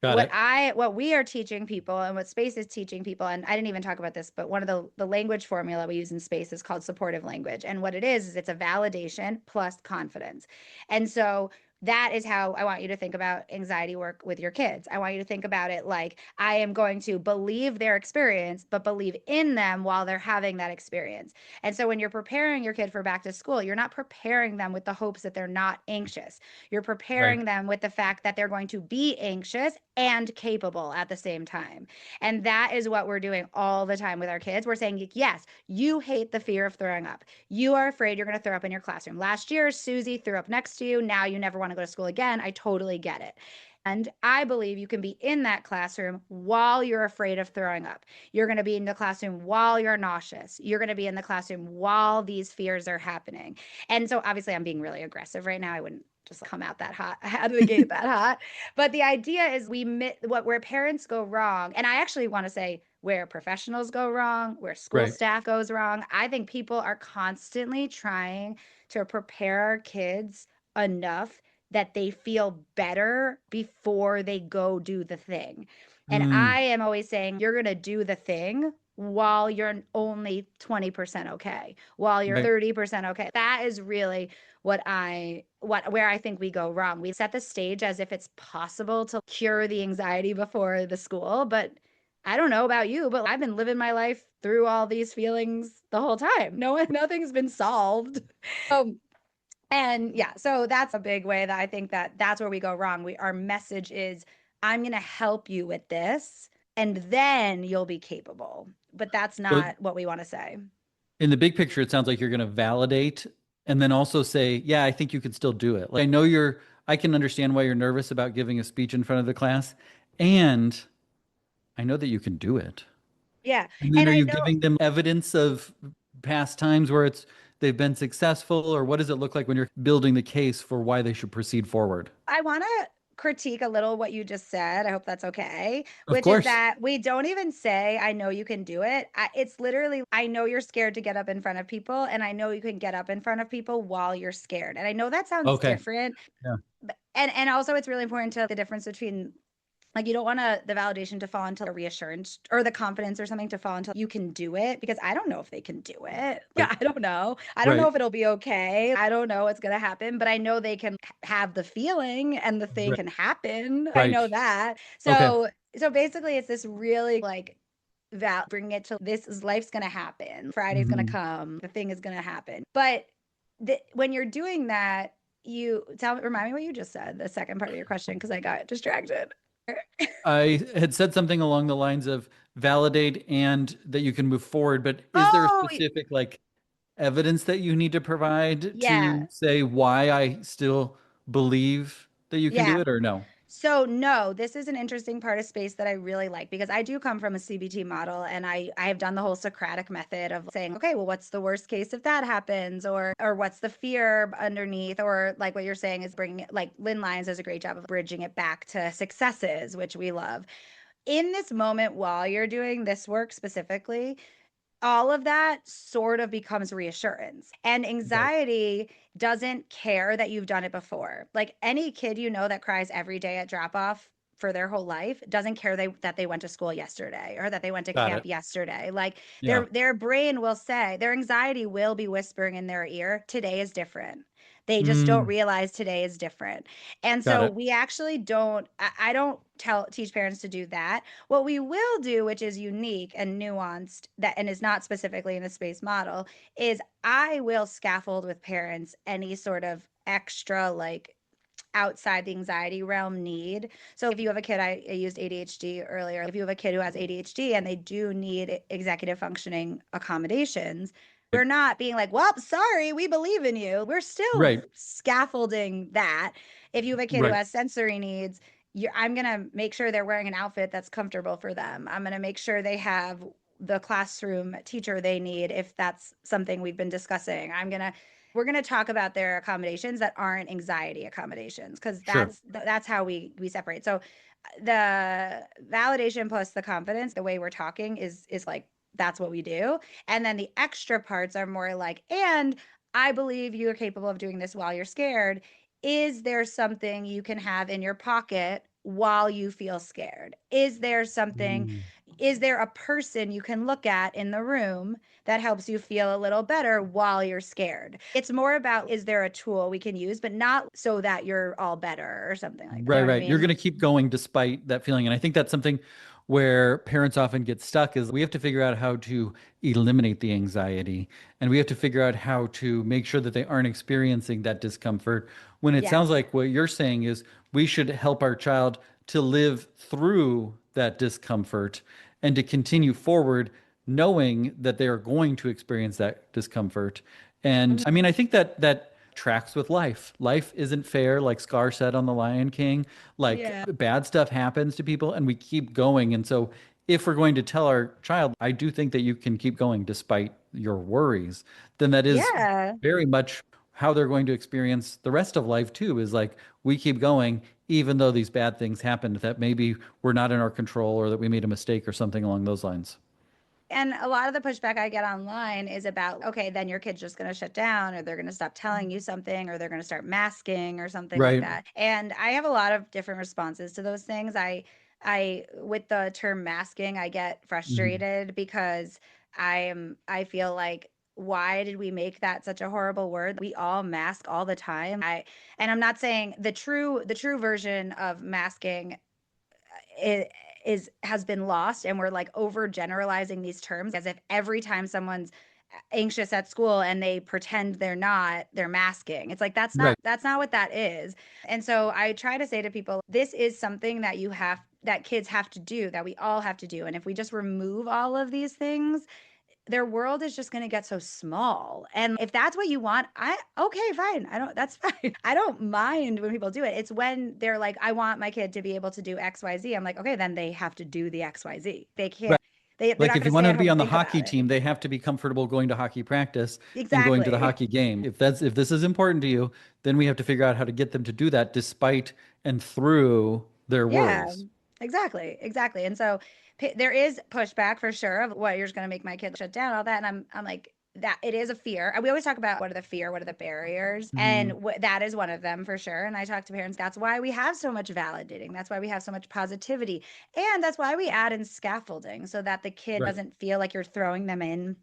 Got it. What we are teaching people and what space is teaching people, and I didn't even talk about this, but one of the language formula we use in space is called supportive language. And what it is it's a validation plus confidence. And so that is how I want you to think about anxiety work with your kids. I want you to think about it like I am going to believe their experience, but believe in them while they're having that experience. And so when you're preparing your kid for back to school, you're not preparing them with the hopes that they're not anxious. You're Right. preparing them with the fact that they're going to be anxious and capable at the same time. And that is what we're doing all the time with our kids. We're saying, yes, you hate the fear of throwing up. You are afraid you're going to throw up in your classroom. Last year, Susie threw up next to you. Now you never want to go to school again. I totally get it. And I believe you can be in that classroom while you're afraid of throwing up. You're going to be in the classroom while you're nauseous. You're going to be in the classroom while these fears are happening. And so obviously I'm being really aggressive right now. I wouldn't just come out that hot, out of the gate that hot. But the idea is where parents go wrong. And I actually want to say where professionals go wrong, where school Right. staff goes wrong. I think people are constantly trying to prepare our kids enough that they feel better before they go do the thing. And Mm. I am always saying, you're going to do the thing while you're only 20% okay, while you're Right. 30% okay. That is really where I think we go wrong. We set the stage as if it's possible to cure the anxiety before the school, but I don't know about you, but I've been living my life through all these feelings the whole time. Nothing's been solved. Um, and yeah, so that's a big way that I think that that's where we go wrong. Our message is, I'm going to help you with this, and then you'll be capable. But that's So not what we want to say. in the big picture, it sounds like you're going to validate and then also say, yeah, I think you can still do it. Like, I can understand why you're nervous about giving a speech in front of the class. And I know that you can do it. Yeah. And then And are I you know giving them evidence of past times where they've been successful, or what does it look like when you're building the case for why they should proceed forward? I want to critique a little what you just said. I hope that's okay. Of Which is course. that we don't even say, I know you can do it. It's literally, I know you're scared to get up in front of people, and I know you can get up in front of people while you're scared. And I know that sounds Okay. different. Yeah. And also it's really important to the difference between Like you don't want the validation to fall into the reassurance or the confidence or something to fall into you can do it because I don't know if they can do it. Yeah, Right. I don't know. I don't know Right. if it'll be okay. I don't know what's going to happen, but I know they can have the feeling and the thing Right. can happen. I Right. know that. Okay. So basically it's this really like bring it to this is life's going to happen. Friday's going to Mhm. come. The thing is going to happen. But when you're doing that, remind me what you just said, the second part of your question, because I got distracted. I had said something along the lines of validate and that you can move forward, but is there a Oh, specific like evidence that you need to provide yeah. to say why I still believe that you can do Yeah. it or no? So no, this is an interesting part of space that I really like because I do come from a CBT model and I have done the whole Socratic method of saying, okay, well, what's the worst case if that happens, or what's the fear underneath, or like what you're saying is bringing it, like Lynn Lyons does a great job of bridging it back to successes, which we love. In this moment while you're doing this work specifically, all of that sort of becomes reassurance. And Right. anxiety doesn't care that you've done it before. Like any kid that cries every day at drop off for their whole life doesn't care that they went to school yesterday or that they went to Got camp it. yesterday. Like Yeah. their brain will say, their anxiety will be whispering in their ear, today is different. They just don't Mm, realize today is different. And got so it. we actually don't I don't teach parents to do that. What we will do, which is unique and nuanced, that and is not specifically in the space model, is I will scaffold with parents any sort of extra like outside the anxiety realm need. So if you have a kid, I used ADHD earlier. If you have a kid who has ADHD and they do need executive functioning accommodations, we're not being like, well, sorry, we believe in you. We're still Right. scaffolding that. If you have a kid who Right. has sensory needs, I'm going to make sure they're wearing an outfit that's comfortable for them. I'm going to make sure they have the classroom teacher they need if that's something we've been discussing. We're going to talk about their accommodations that aren't anxiety accommodations because Sure. that's how we separate. So the validation plus the confidence, the way we're talking is like that's what we do. And then the extra parts are more like, and I believe you are capable of doing this while you're scared. Is there something you can have in your pocket while you feel scared? Mm. Is there a person you can look at in the room that helps you feel a little better while you're scared? It's more about, is there a tool we can use, but not so that you're all better or something like that. You Right, know what I right. You're mean? going to keep going despite that feeling. And I think that's something where parents often get stuck is we have to figure out how to eliminate the anxiety and we have to figure out how to make sure that they aren't experiencing that discomfort. When it sounds Yes. like what you're saying is we should help our child to live through that discomfort and to continue forward knowing that they are going to experience that discomfort. And I mean, I think that tracks with life. Life isn't fair, like Scar said on The Lion King. Like Yeah. bad stuff happens to people and we keep going. And so if we're going to tell our child, I do think that you can keep going despite your worries, then that is Yeah. very much how they're going to experience the rest of life too, is like we keep going even though these bad things happened that maybe were not in our control or that we made a mistake or something along those lines. And a lot of the pushback I get online is about, okay, then your kid's just going to shut down, or they're going to stop telling you something, or they're going to start masking, or something like Right. that. And I have a lot of different responses to those things. With the term masking, I get Mhm. frustrated because I feel like, why did we make that such a horrible word? We all mask all the time. And I'm not saying the true version of masking is has been lost, and we're like overgeneralizing these terms as if every time someone's anxious at school and they pretend they're not, they're masking. It's like Right. that's not what that is. And so I try to say to people, this is something that kids have to do, that we all have to do. And if we just remove all of these things, their world is just going to get so small. And if that's what you want, okay, fine. That's fine. I don't mind when people do it. It's when they're like, I want my kid to be able to do XYZ. I'm like, okay, then they have to do the XYZ. They Right. can't, they're Like not if going you to want stay them at to home be and on the think hockey about it. team, they have to be comfortable going to hockey practice and going to the Exactly. hockey game. If this is important to you, then we have to figure out how to get them to do that despite and through their Yeah, worries. exactly. Exactly. And so there is pushback for sure of what you're just going to make my kid shut down, all that. And I'm like, that it is a fear. And we always talk about what are the barriers, and Mhm. that is one of them for sure. And I talk to parents. That's why we have so much validating. That's why we have so much positivity, and that's why we add in scaffolding so that the kid Right. doesn't feel like you're throwing them in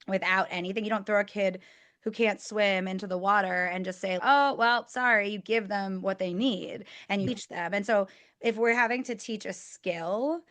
without anything. You don't throw a kid who can't swim into the water and just say, "Oh, well, sorry." You give them what they need and you teach them. And so if we're having to teach a skill,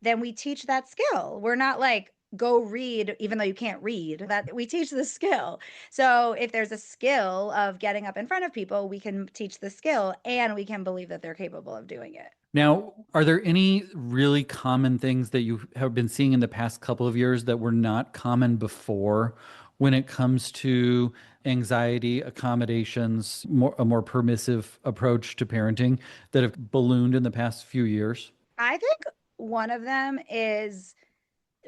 then we teach that skill. We're not like, go read even though you can't read. That we teach the skill. So if there's a skill of getting up in front of people, we can teach the skill and we can believe that they're capable of doing it. Now, are there any really common things that you have been seeing in the past couple of years that were not common before when it comes to anxiety accommodations, a more permissive approach to parenting that have ballooned in the past few years? I think one of them is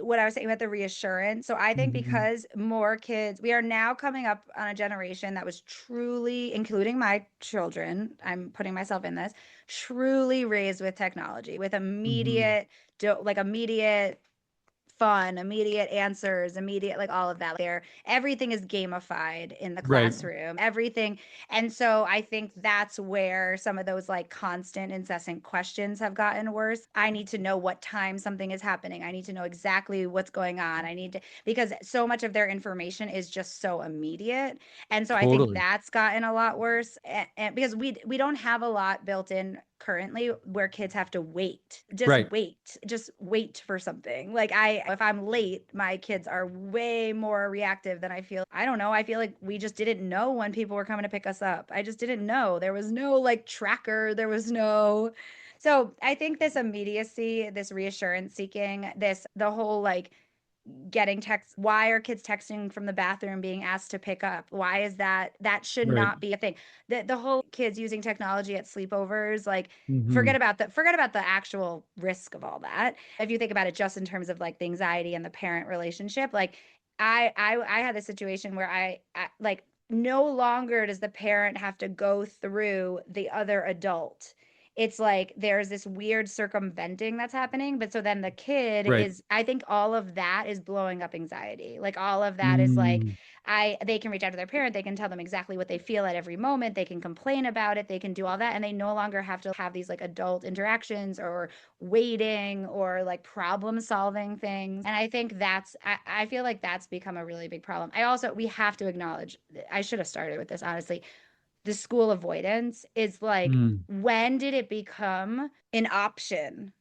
what I was saying about the reassurance. So I think Mhm. because more kids, we are now coming up on a generation that was truly, including my children, I'm putting myself in this, truly raised with technology, with Mhm. immediate fun, immediate answers, immediate, like all of that. There, everything is gamified in the Right. classroom, everything. And so I think that's where some of those like constant, incessant questions have gotten worse. I need to know what time something is happening. I need to know exactly what's going on. I need to, because so much of their information is just so immediate. And so I think Totally. that's gotten a lot worse. And because we don't have a lot built in currently where kids have to wait, Right. just wait for something. Like, I if I'm late, my kids are way more reactive than I don't know, I feel like we just didn't know when people were coming to pick us up. I just didn't know. There was no like tracker, there was no. So I think this immediacy, this reassurance seeking, this the whole like getting texts. Why are kids texting from the bathroom being asked to pick up? Why is that should Right. not be a thing. The whole kids using technology at sleepovers, like, Hmm. forget about the actual risk of all that. If you think about it just in terms of like the anxiety and the parent relationship, like I had a situation where I like, no longer does the parent have to go through the other adult. It's like there's this weird circumventing that's happening. But so then the kid Right. is, I think all of that is blowing up anxiety. Like all of that is like, Mm. they can reach out to their parent, they can tell them exactly what they feel at every moment, they can complain about it, they can do all that, and they no longer have to have these like adult interactions or waiting or like problem solving things. And I think I feel like that's become a really big problem. We have to acknowledge, I should have started with this honestly, the school avoidance is like, Mm. when did it become an option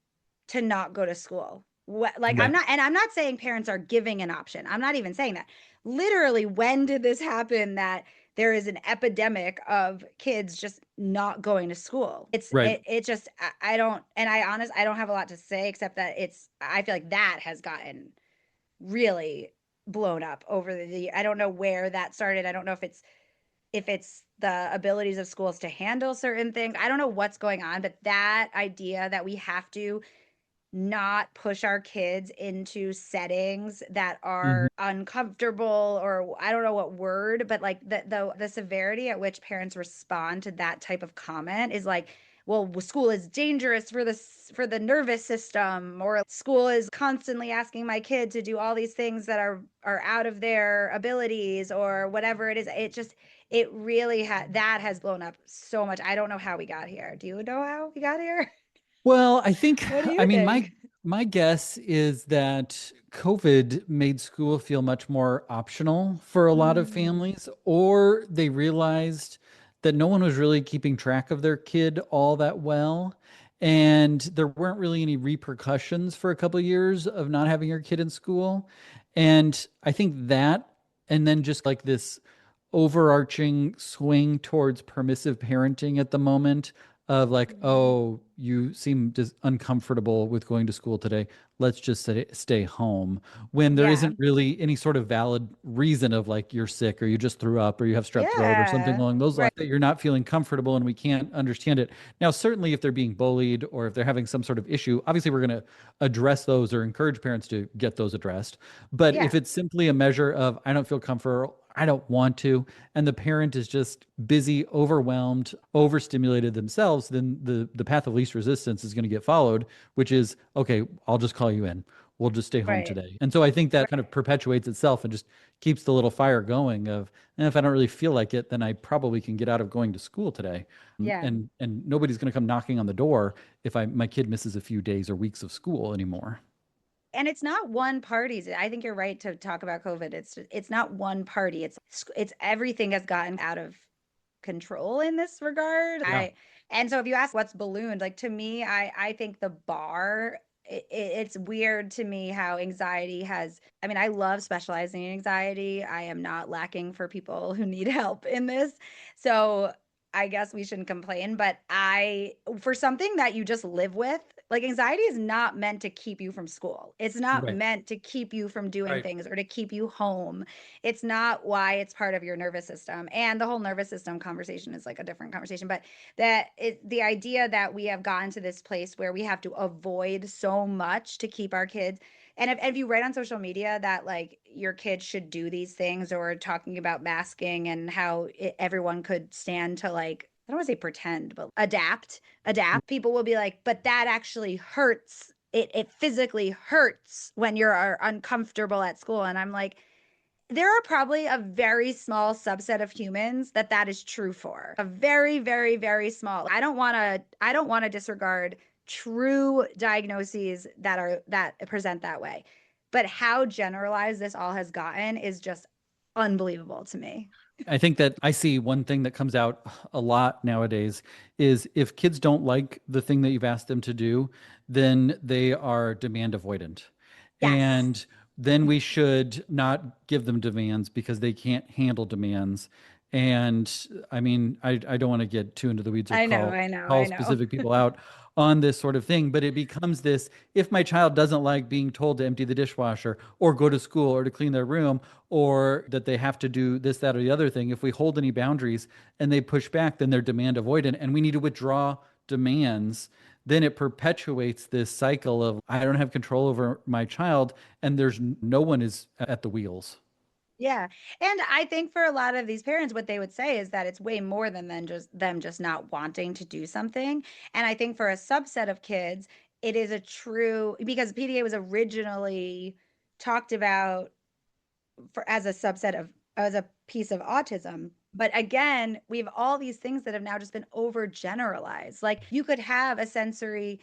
to not go to school? What, like, Right. I'm not saying parents are giving an option. I'm not even saying that. Literally, when did this happen that there is an epidemic of kids just not going to school? Right. It just, I don't, and I don't have a lot to say except that I feel like that has gotten really blown up over I don't know where that started. I don't know if it's the abilities of schools to handle certain things. I don't know what's going on, but that idea that we have to not push our kids into settings that Mhm. are uncomfortable, or I don't know what word, but like the severity at which parents respond to that type of comment is like, well, school is dangerous for the nervous system, or school is constantly asking my kid to do all these things that are out of their abilities, or whatever it is. It really that has blown up so much. I don't know how we got here. Do you know how we got here? Well, I think, What do I you mean, think? my guess is that COVID made school feel much more optional for a lot of Mm, families, or they realized that no one was really keeping track of their kid all that well. And there weren't really any repercussions for a couple of years of not having your kid in school. And I think that, and then just like this overarching swing towards permissive parenting at the moment of like, mhm. oh, you seem uncomfortable with going to school today. Let's just stay home when there Yeah. isn't really any sort of valid reason of like you're sick or you just threw up or you have strep throat or something Yeah. along those lines Right. that you're not feeling comfortable and we can't understand it. Now, certainly if they're being bullied or if they're having some sort of issue, obviously we're going to address those or encourage parents to get those addressed. But if Yeah. it's simply a measure of I don't feel comfortable, I don't want to, and the parent is just busy, overwhelmed, overstimulated themselves, then the path of least resistance is going to get followed, which is, okay, I'll just call you in. we'll just stay home Right. today. And so I think that kind of Right. perpetuates itself and just keeps the little fire going of, and if I don't really feel like it, then I probably can get out of going to school today. Yeah. And nobody's going to come knocking on the door if my kid misses a few days or weeks of school anymore. And it's not one party's. I think you're right to talk about COVID. It's not one party. It's everything has gotten out of control in this regard. Yeah. And so if you ask what's ballooned, like to me, I think the bar, it's weird to me how anxiety has, I mean, I love specializing in anxiety. I am not lacking for people who need help in this. So I guess we shouldn't complain, but for something that you just live with, like anxiety is not meant to keep you from school. It's not Right. meant to keep you from doing Right. things or to keep you home. It's not why it's part of your nervous system. And the whole nervous system conversation is like a different conversation, but the idea that we have gotten to this place where we have to avoid so much to keep our kids. And if you write on social media that like your kids should do these things or talking about masking and how everyone could stand to like, I don't want to say pretend, but adapt, people will be like, but that actually hurts. It physically hurts when you're uncomfortable at school. And I'm like, there are probably a very small subset of humans that is true for. A very, very, very small. I don't want to disregard true diagnoses that present that way. But how generalized this all has gotten is just unbelievable to me. I think that I see one thing that comes out a lot nowadays is if kids don't like the thing that you've asked them to do, then they are demand avoidant. Yes. And then we should not give them demands because they can't handle demands. And I mean, I don't want to get too into the weeds or I know, call I know, call I know. specific people out on this sort of thing, but it becomes this, if my child doesn't like being told to empty the dishwasher or go to school or to clean their room or that they have to do this, that, or the other thing, if we hold any boundaries and they push back, then they're demand avoidant and we need to withdraw demands. Then it perpetuates this cycle of I don't have control over my child and there's no one is at the wheels. Yeah. And I think for a lot of these parents, what they would say is that it's way more than just them just not wanting to do something. And I think for a subset of kids, it is a true because PDA was originally talked about for as a subset of as a piece of autism. But again, we have all these things that have now just been overgeneralized. Like you could have a sensory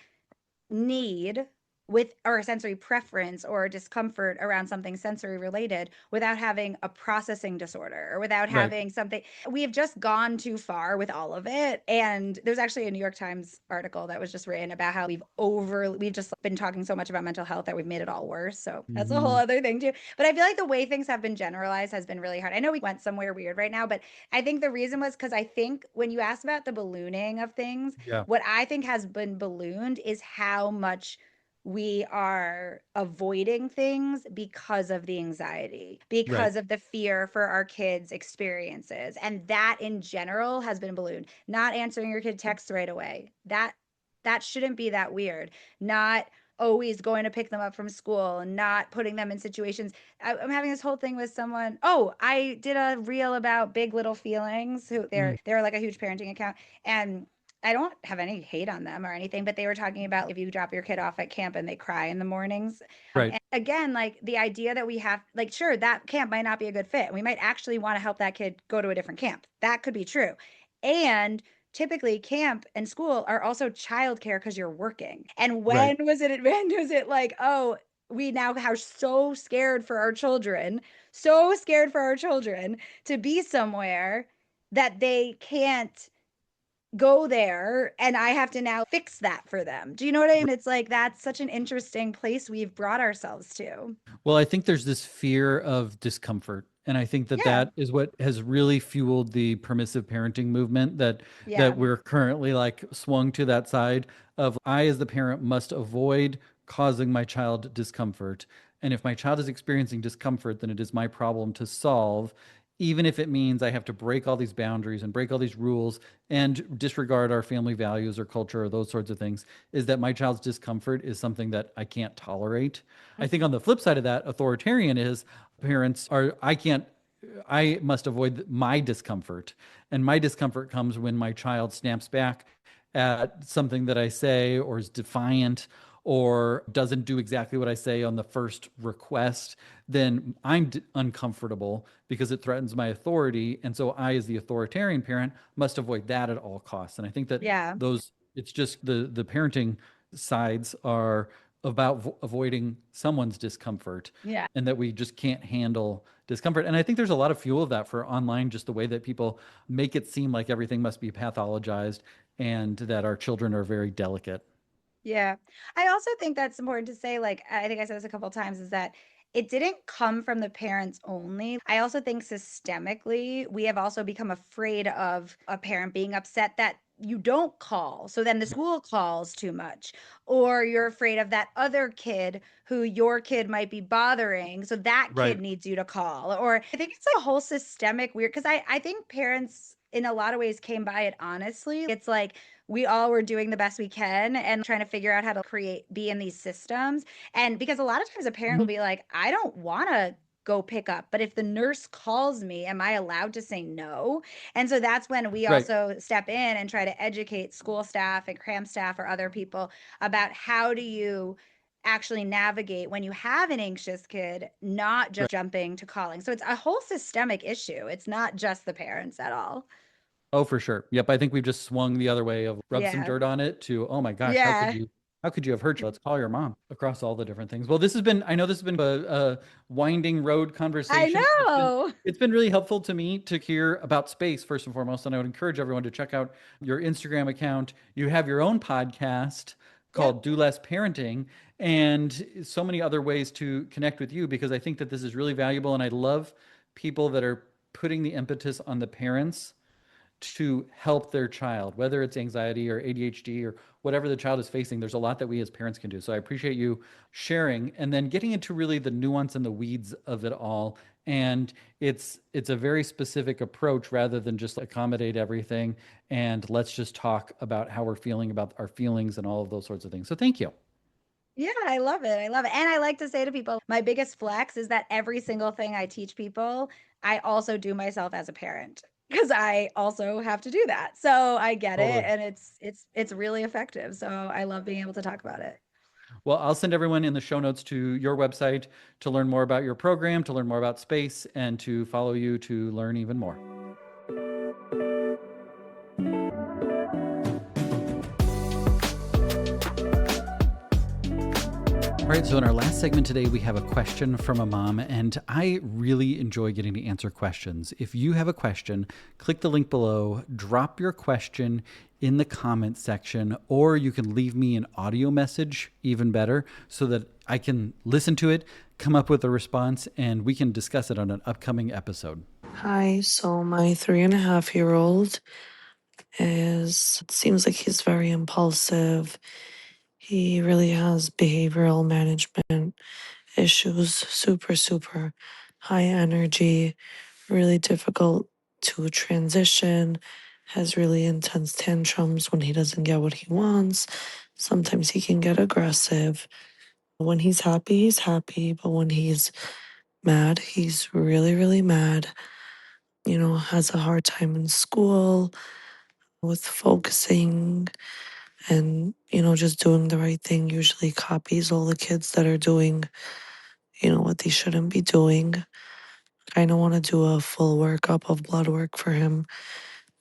need with or a sensory preference or discomfort around something sensory related without having a processing disorder or without Right. having something. We have just gone too far with all of it. And there's actually a New York Times article that was just written about how we've just been talking so much about mental health that we've made it all worse. So that's a whole Hmm. other thing too. But I feel like the way things have been generalized has been really hard. I know we went somewhere weird right now, but I think the reason was because I think when you asked about the ballooning of things, Yeah. what I think has been ballooned is how much we are avoiding things because of the anxiety, Right. because of the fear for our kids' experiences. And that in general has been ballooned. Not answering your kid texts right away. That shouldn't be that weird. Not always going to pick them up from school and not putting them in situations. I'm having this whole thing with someone. Oh, I did a reel about Big Little Feelings, who Mm. they're like a huge parenting account. And I don't have any hate on them or anything, but they were talking about if you drop your kid off at camp and they cry in the mornings. Right. And again, like the idea that we have, like, sure, that camp might not be a good fit. We might actually want to help that kid go to a different camp. That could be true. And typically camp and school are also childcare because you're working. And Right. when was it like, oh, we now are so scared for our children to be somewhere that they can't go there and I have to now fix that for them. Do you know what I mean? It's like that's such an interesting place we've brought ourselves to. Well, I think there's this fear of discomfort. And I think that Yeah. that is what has really fueled the permissive parenting movement that Yeah. we're currently like swung to that side of I as the parent must avoid causing my child discomfort. And if my child is experiencing discomfort, then it is my problem to solve, even if it means I have to break all these boundaries and break all these rules and disregard our family values or culture or those sorts of things, is that my child's discomfort is something that I can't tolerate. I think Mhm. on the flip side of that, authoritarian is parents are, I must avoid my discomfort. And my discomfort comes when my child snaps back at something that I say or is defiant or doesn't do exactly what I say on the first request, then I'm uncomfortable because it threatens my authority. And so I, as the authoritarian parent, must avoid that at all costs. And I think that Yeah. it's just the parenting sides are about avoiding someone's discomfort, Yeah. and that we just can't handle discomfort. And I think there's a lot of fuel of that for online, just the way that people make it seem like everything must be pathologized and that our children are very delicate. Yeah. I also think that's important to say, like, I think I said this a couple of times, is that it didn't come from the parents only. I also think systemically, we have also become afraid of a parent being upset that you don't call. So then the school calls too much, or you're afraid of that other kid who your kid might be bothering. So that Right. kid needs you to call. Or I think it's a whole systemic weird, because I think parents in a lot of ways came by it honestly. It's like, we all were doing the best we can and trying to figure out how to be in these systems. And because a lot of times a parent will Mhm. be like, I don't want to go pick up, but if the nurse calls me, am I allowed to say no? And so that's when we Right. also step in and try to educate school staff and cram staff or other people about how do you actually navigate when you have an anxious kid, not just Right. jumping to calling. So it's a whole systemic issue. It's not just the parents at all. Oh, for sure. Yep. I think we've just swung the other way of rub some Yeah. dirt on it to, oh my gosh, Yeah. how could you have hurt you? Let's call your mom, across all the different things. Well, I know this has been a winding road I conversation. know. It's been really helpful to me to hear about space, first and foremost. And I would encourage everyone to check out your Instagram account. You have your own podcast Yep. called Do Less Parenting, and so many other ways to connect with you, because I think that this is really valuable. And I love people that are putting the impetus on the parents to help their child, whether it's anxiety or ADHD or whatever the child is facing. There's a lot that we as parents can do. So I appreciate you sharing, and then getting into really the nuance and the weeds of it all. And it's a very specific approach rather than just accommodate everything. And let's just talk about how we're feeling about our feelings and all of those sorts of things. So thank you. Yeah, I love it. I love it. And I like to say to people, my biggest flex is that every single thing I teach people, I also do myself as a parent because I also have to do that. So I get it, Totally. and it's really effective. So I love being able to talk about it. Well, I'll send everyone in the show notes to your website to learn more about your program, to learn more about space, and to follow you to learn even more. All right, so in our last segment today, we have a question from a mom, and I really enjoy getting to answer questions. If you have a question, click the link below, drop your question in the comment section, or you can leave me an audio message, even better, so that I can listen to it, come up with a response, and we can discuss it on an upcoming episode. Hi, so my 3.5-year-old it seems like he's very impulsive. He really has behavioral management issues, super, super high energy, really difficult to transition, has really intense tantrums when he doesn't get what he wants. Sometimes he can get aggressive. When he's happy, but when he's mad, he's really, really mad. Has a hard time in school with focusing and, just doing the right thing. Usually copies all the kids that are doing, what they shouldn't be doing. I don't want to do a full workup of blood work for him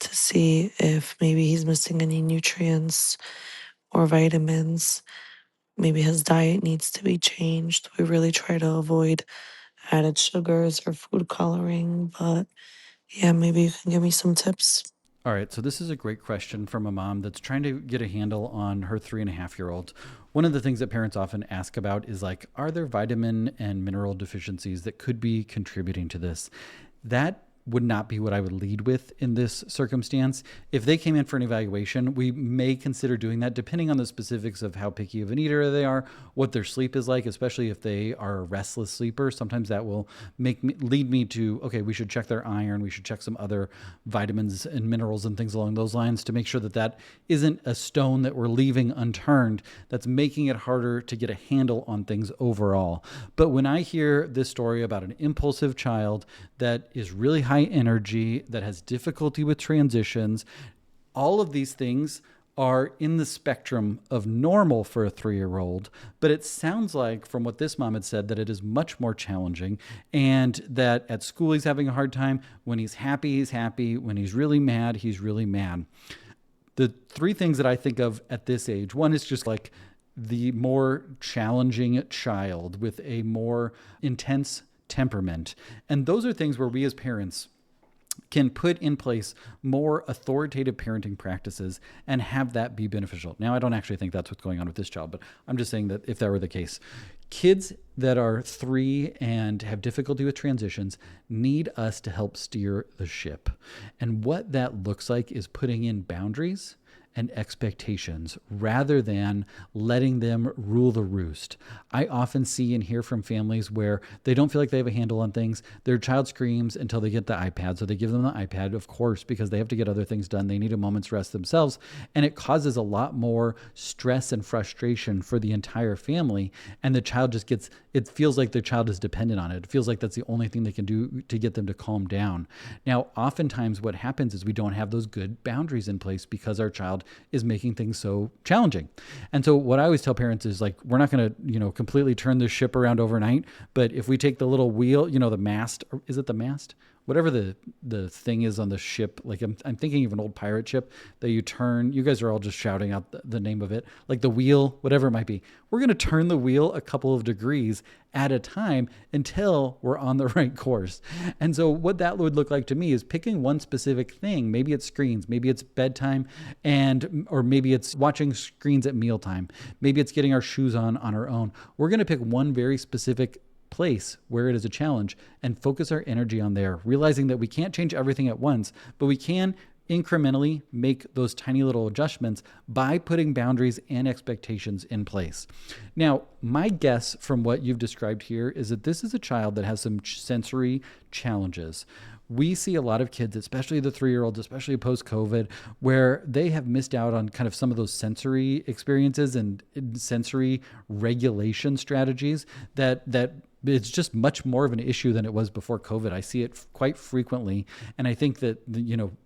to see if maybe he's missing any nutrients or vitamins. Maybe his diet needs to be changed. We really try to avoid added sugars or food coloring, but yeah, maybe you can give me some tips. All right, so this is a great question from a mom that's trying to get a handle on her 3.5-year-old. One of the things that parents often ask about is like, are there vitamin and mineral deficiencies that could be contributing to this? That would not be what I would lead with in this circumstance. If they came in for an evaluation, we may consider doing that depending on the specifics of how picky of an eater they are, what their sleep is like, especially if they are a restless sleeper. Sometimes that will lead me to, okay, we should check their iron, we should check some other vitamins and minerals and things along those lines to make sure that that isn't a stone that we're leaving unturned that's making it harder to get a handle on things overall. But when I hear this story about an impulsive child that is really high energy, that has difficulty with transitions, all of these things are in the spectrum of normal for a 3-year-old, but it sounds like from what this mom had said that it is much more challenging, and that at school he's having a hard time. When he's happy, he's happy. When he's really mad, he's really mad. The 3 things that I think of at this age, one is just like the more challenging child with a more intense temperament. And those are things where we as parents can put in place more authoritative parenting practices and have that be beneficial. Now, I don't actually think that's what's going on with this child, but I'm just saying that if that were the case, kids that are 3 and have difficulty with transitions need us to help steer the ship. And what that looks like is putting in boundaries and expectations rather than letting them rule the roost. I often see and hear from families where they don't feel like they have a handle on things. Their child screams until they get the iPad. So they give them the iPad, of course, because they have to get other things done. They need a moment's rest themselves. And it causes a lot more stress and frustration for the entire family. And the child just gets, it feels like the child is dependent on it. It feels like that's the only thing they can do to get them to calm down. Now, oftentimes what happens is we don't have those good boundaries in place because our child is making things so challenging. And so what I always tell parents is like, we're not going to, completely turn this ship around overnight. But if we take the little wheel, the mast, or is it the mast? Whatever the thing is on the ship, like I'm thinking of an old pirate ship that you turn. You guys are all just shouting out the name of it, like the wheel, whatever it might be. We're going to turn the wheel a couple of degrees at a time until we're on the right course. And so what that would look like to me is picking one specific thing. Maybe it's screens, maybe it's bedtime, or maybe it's watching screens at mealtime. Maybe it's getting our shoes on our own. We're going to pick one very specific place where it is a challenge and focus our energy on there, realizing that we can't change everything at once, but we can incrementally make those tiny little adjustments by putting boundaries and expectations in place. Now, my guess from what you've described here is that this is a child that has some sensory challenges. We see a lot of kids, especially the 3-year-olds, especially post-COVID, where they have missed out on kind of some of those sensory experiences and sensory regulation strategies that it's just much more of an issue than it was before COVID. I see it quite frequently. And I think that,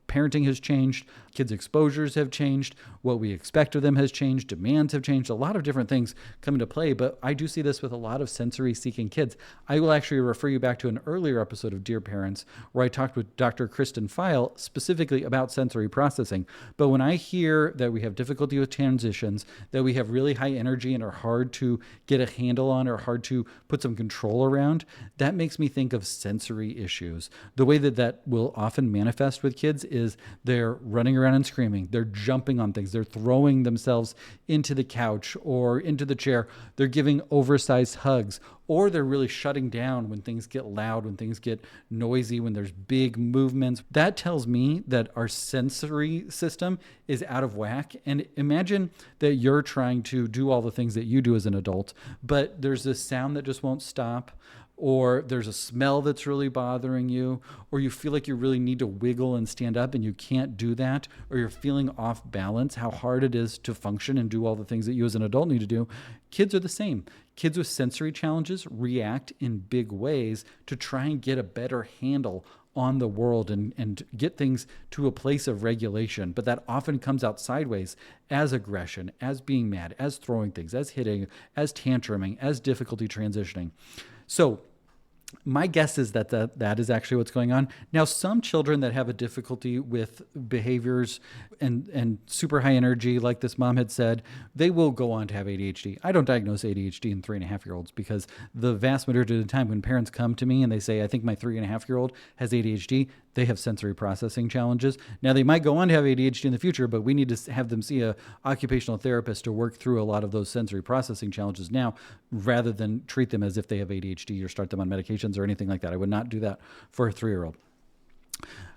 parenting has changed, kids' exposures have changed, what we expect of them has changed, demands have changed, a lot of different things come into play. But I do see this with a lot of sensory seeking kids. I will actually refer you back to an earlier episode of Dear Parents where I talked with Dr. Kristen Feil specifically about sensory processing. But when I hear that we have difficulty with transitions, that we have really high energy and are hard to get a handle on or hard to put some control around, that makes me think of sensory issues. The way that will often manifest with kids is they're running around and screaming. They're jumping on things. They're throwing themselves into the couch or into the chair. They're giving oversized hugs, or they're really shutting down when things get loud, when things get noisy, when there's big movements. That tells me that our sensory system is out of whack. And imagine that you're trying to do all the things that you do as an adult, but there's this sound that just won't stop, or there's a smell that's really bothering you, or you feel like you really need to wiggle and stand up and you can't do that, or you're feeling off balance, how hard it is to function and do all the things that you as an adult need to do. Kids are the same. Kids with sensory challenges react in big ways to try and get a better handle on the world and get things to a place of regulation. But that often comes out sideways as aggression, as being mad, as throwing things, as hitting, as tantruming, as difficulty transitioning. So my guess is that is actually what's going on. Now, some children that have a difficulty with behaviors and super high energy, like this mom had said, they will go on to have ADHD. I don't diagnose ADHD in 3.5-year-olds because the vast majority of the time when parents come to me and they say, I think my 3.5-year-old has ADHD, they have sensory processing challenges. Now, they might go on to have ADHD in the future, but we need to have them see a occupational therapist to work through a lot of those sensory processing challenges now, rather than treat them as if they have ADHD or start them on medications or anything like that. I would not do that for a 3-year-old.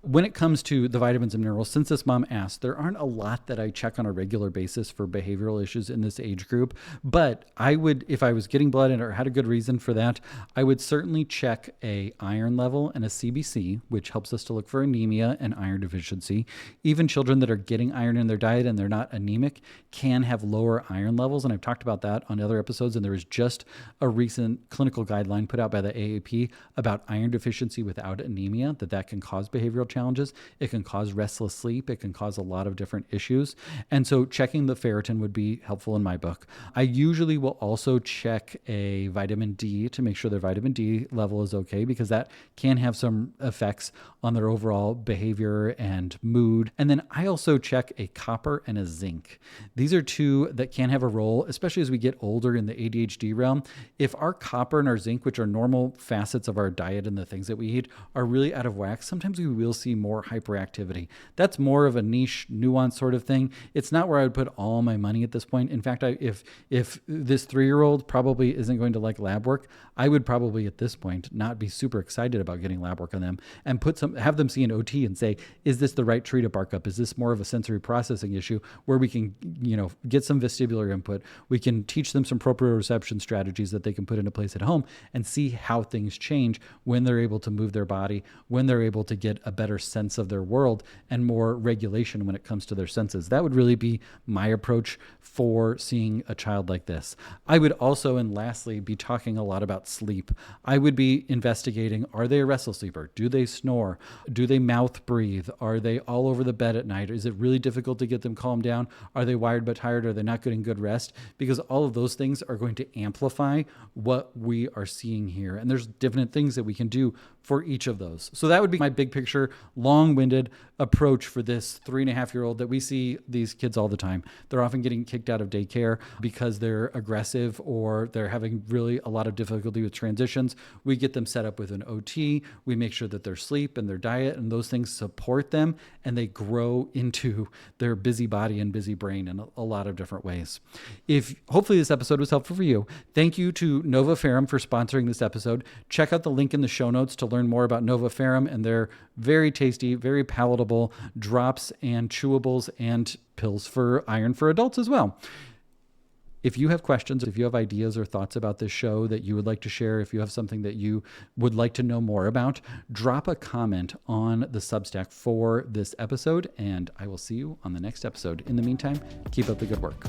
When it comes to the vitamins and minerals, since this mom asked, there aren't a lot that I check on a regular basis for behavioral issues in this age group. But I would, if I was getting blood in or had a good reason for that, I would certainly check a iron level and a CBC, which helps us to look for anemia and iron deficiency. Even children that are getting iron in their diet and they're not anemic can have lower iron levels. And I've talked about that on other episodes. And there was just a recent clinical guideline put out by the AAP about iron deficiency without anemia, that can cause behavioral challenges. It can cause restless sleep. It can cause a lot of different issues. And so checking the ferritin would be helpful in my book. I usually will also check a vitamin D to make sure their vitamin D level is okay, because that can have some effects on their overall behavior and mood. And then I also check a copper and a zinc. These are two that can have a role, especially as we get older in the ADHD realm. If our copper and our zinc, which are normal facets of our diet and the things that we eat, are really out of whack, sometimes we will see more hyperactivity. That's more of a niche, nuanced sort of thing. It's not where I would put all my money at this point. In fact, if this 3-year-old probably isn't going to like lab work, I would probably at this point not be super excited about getting lab work on them, and have them see an OT and say, is this the right tree to bark up? Is this more of a sensory processing issue where we can, get some vestibular input? We can teach them some proprioception strategies that they can put into place at home and see how things change when they're able to move their body, when they're able to get a better sense of their world and more regulation when it comes to their senses. That would really be my approach for seeing a child like this. I would also, and lastly, be talking a lot about sleep. I would be investigating, are they a restless sleeper? Do they snore? Do they mouth breathe? Are they all over the bed at night? Is it really difficult to get them calmed down? Are they wired but tired? Are they not getting good rest? Because all of those things are going to amplify what we are seeing here. And there's different things that we can do for each of those. So that would be my big picture, long-winded approach for this 3.5-year-old that we see these kids all the time. They're often getting kicked out of daycare because they're aggressive or they're having really a lot of difficulty with transitions. We get them set up with an OT. We make sure that their sleep and their diet and those things support them, and they grow into their busy body and busy brain in a lot of different ways. Hopefully this episode was helpful for you. Thank you to Nova Ferrum for sponsoring this episode. Check out the link in the show notes to learn more about Nova Ferrum and their very tasty, very palatable drops and chewables and pills for iron for adults as well. If you have questions, if you have ideas or thoughts about this show that you would like to share, if you have something that you would like to know more about, drop a comment on the Substack for this episode, and I will see you on the next episode. In the meantime, keep up the good work.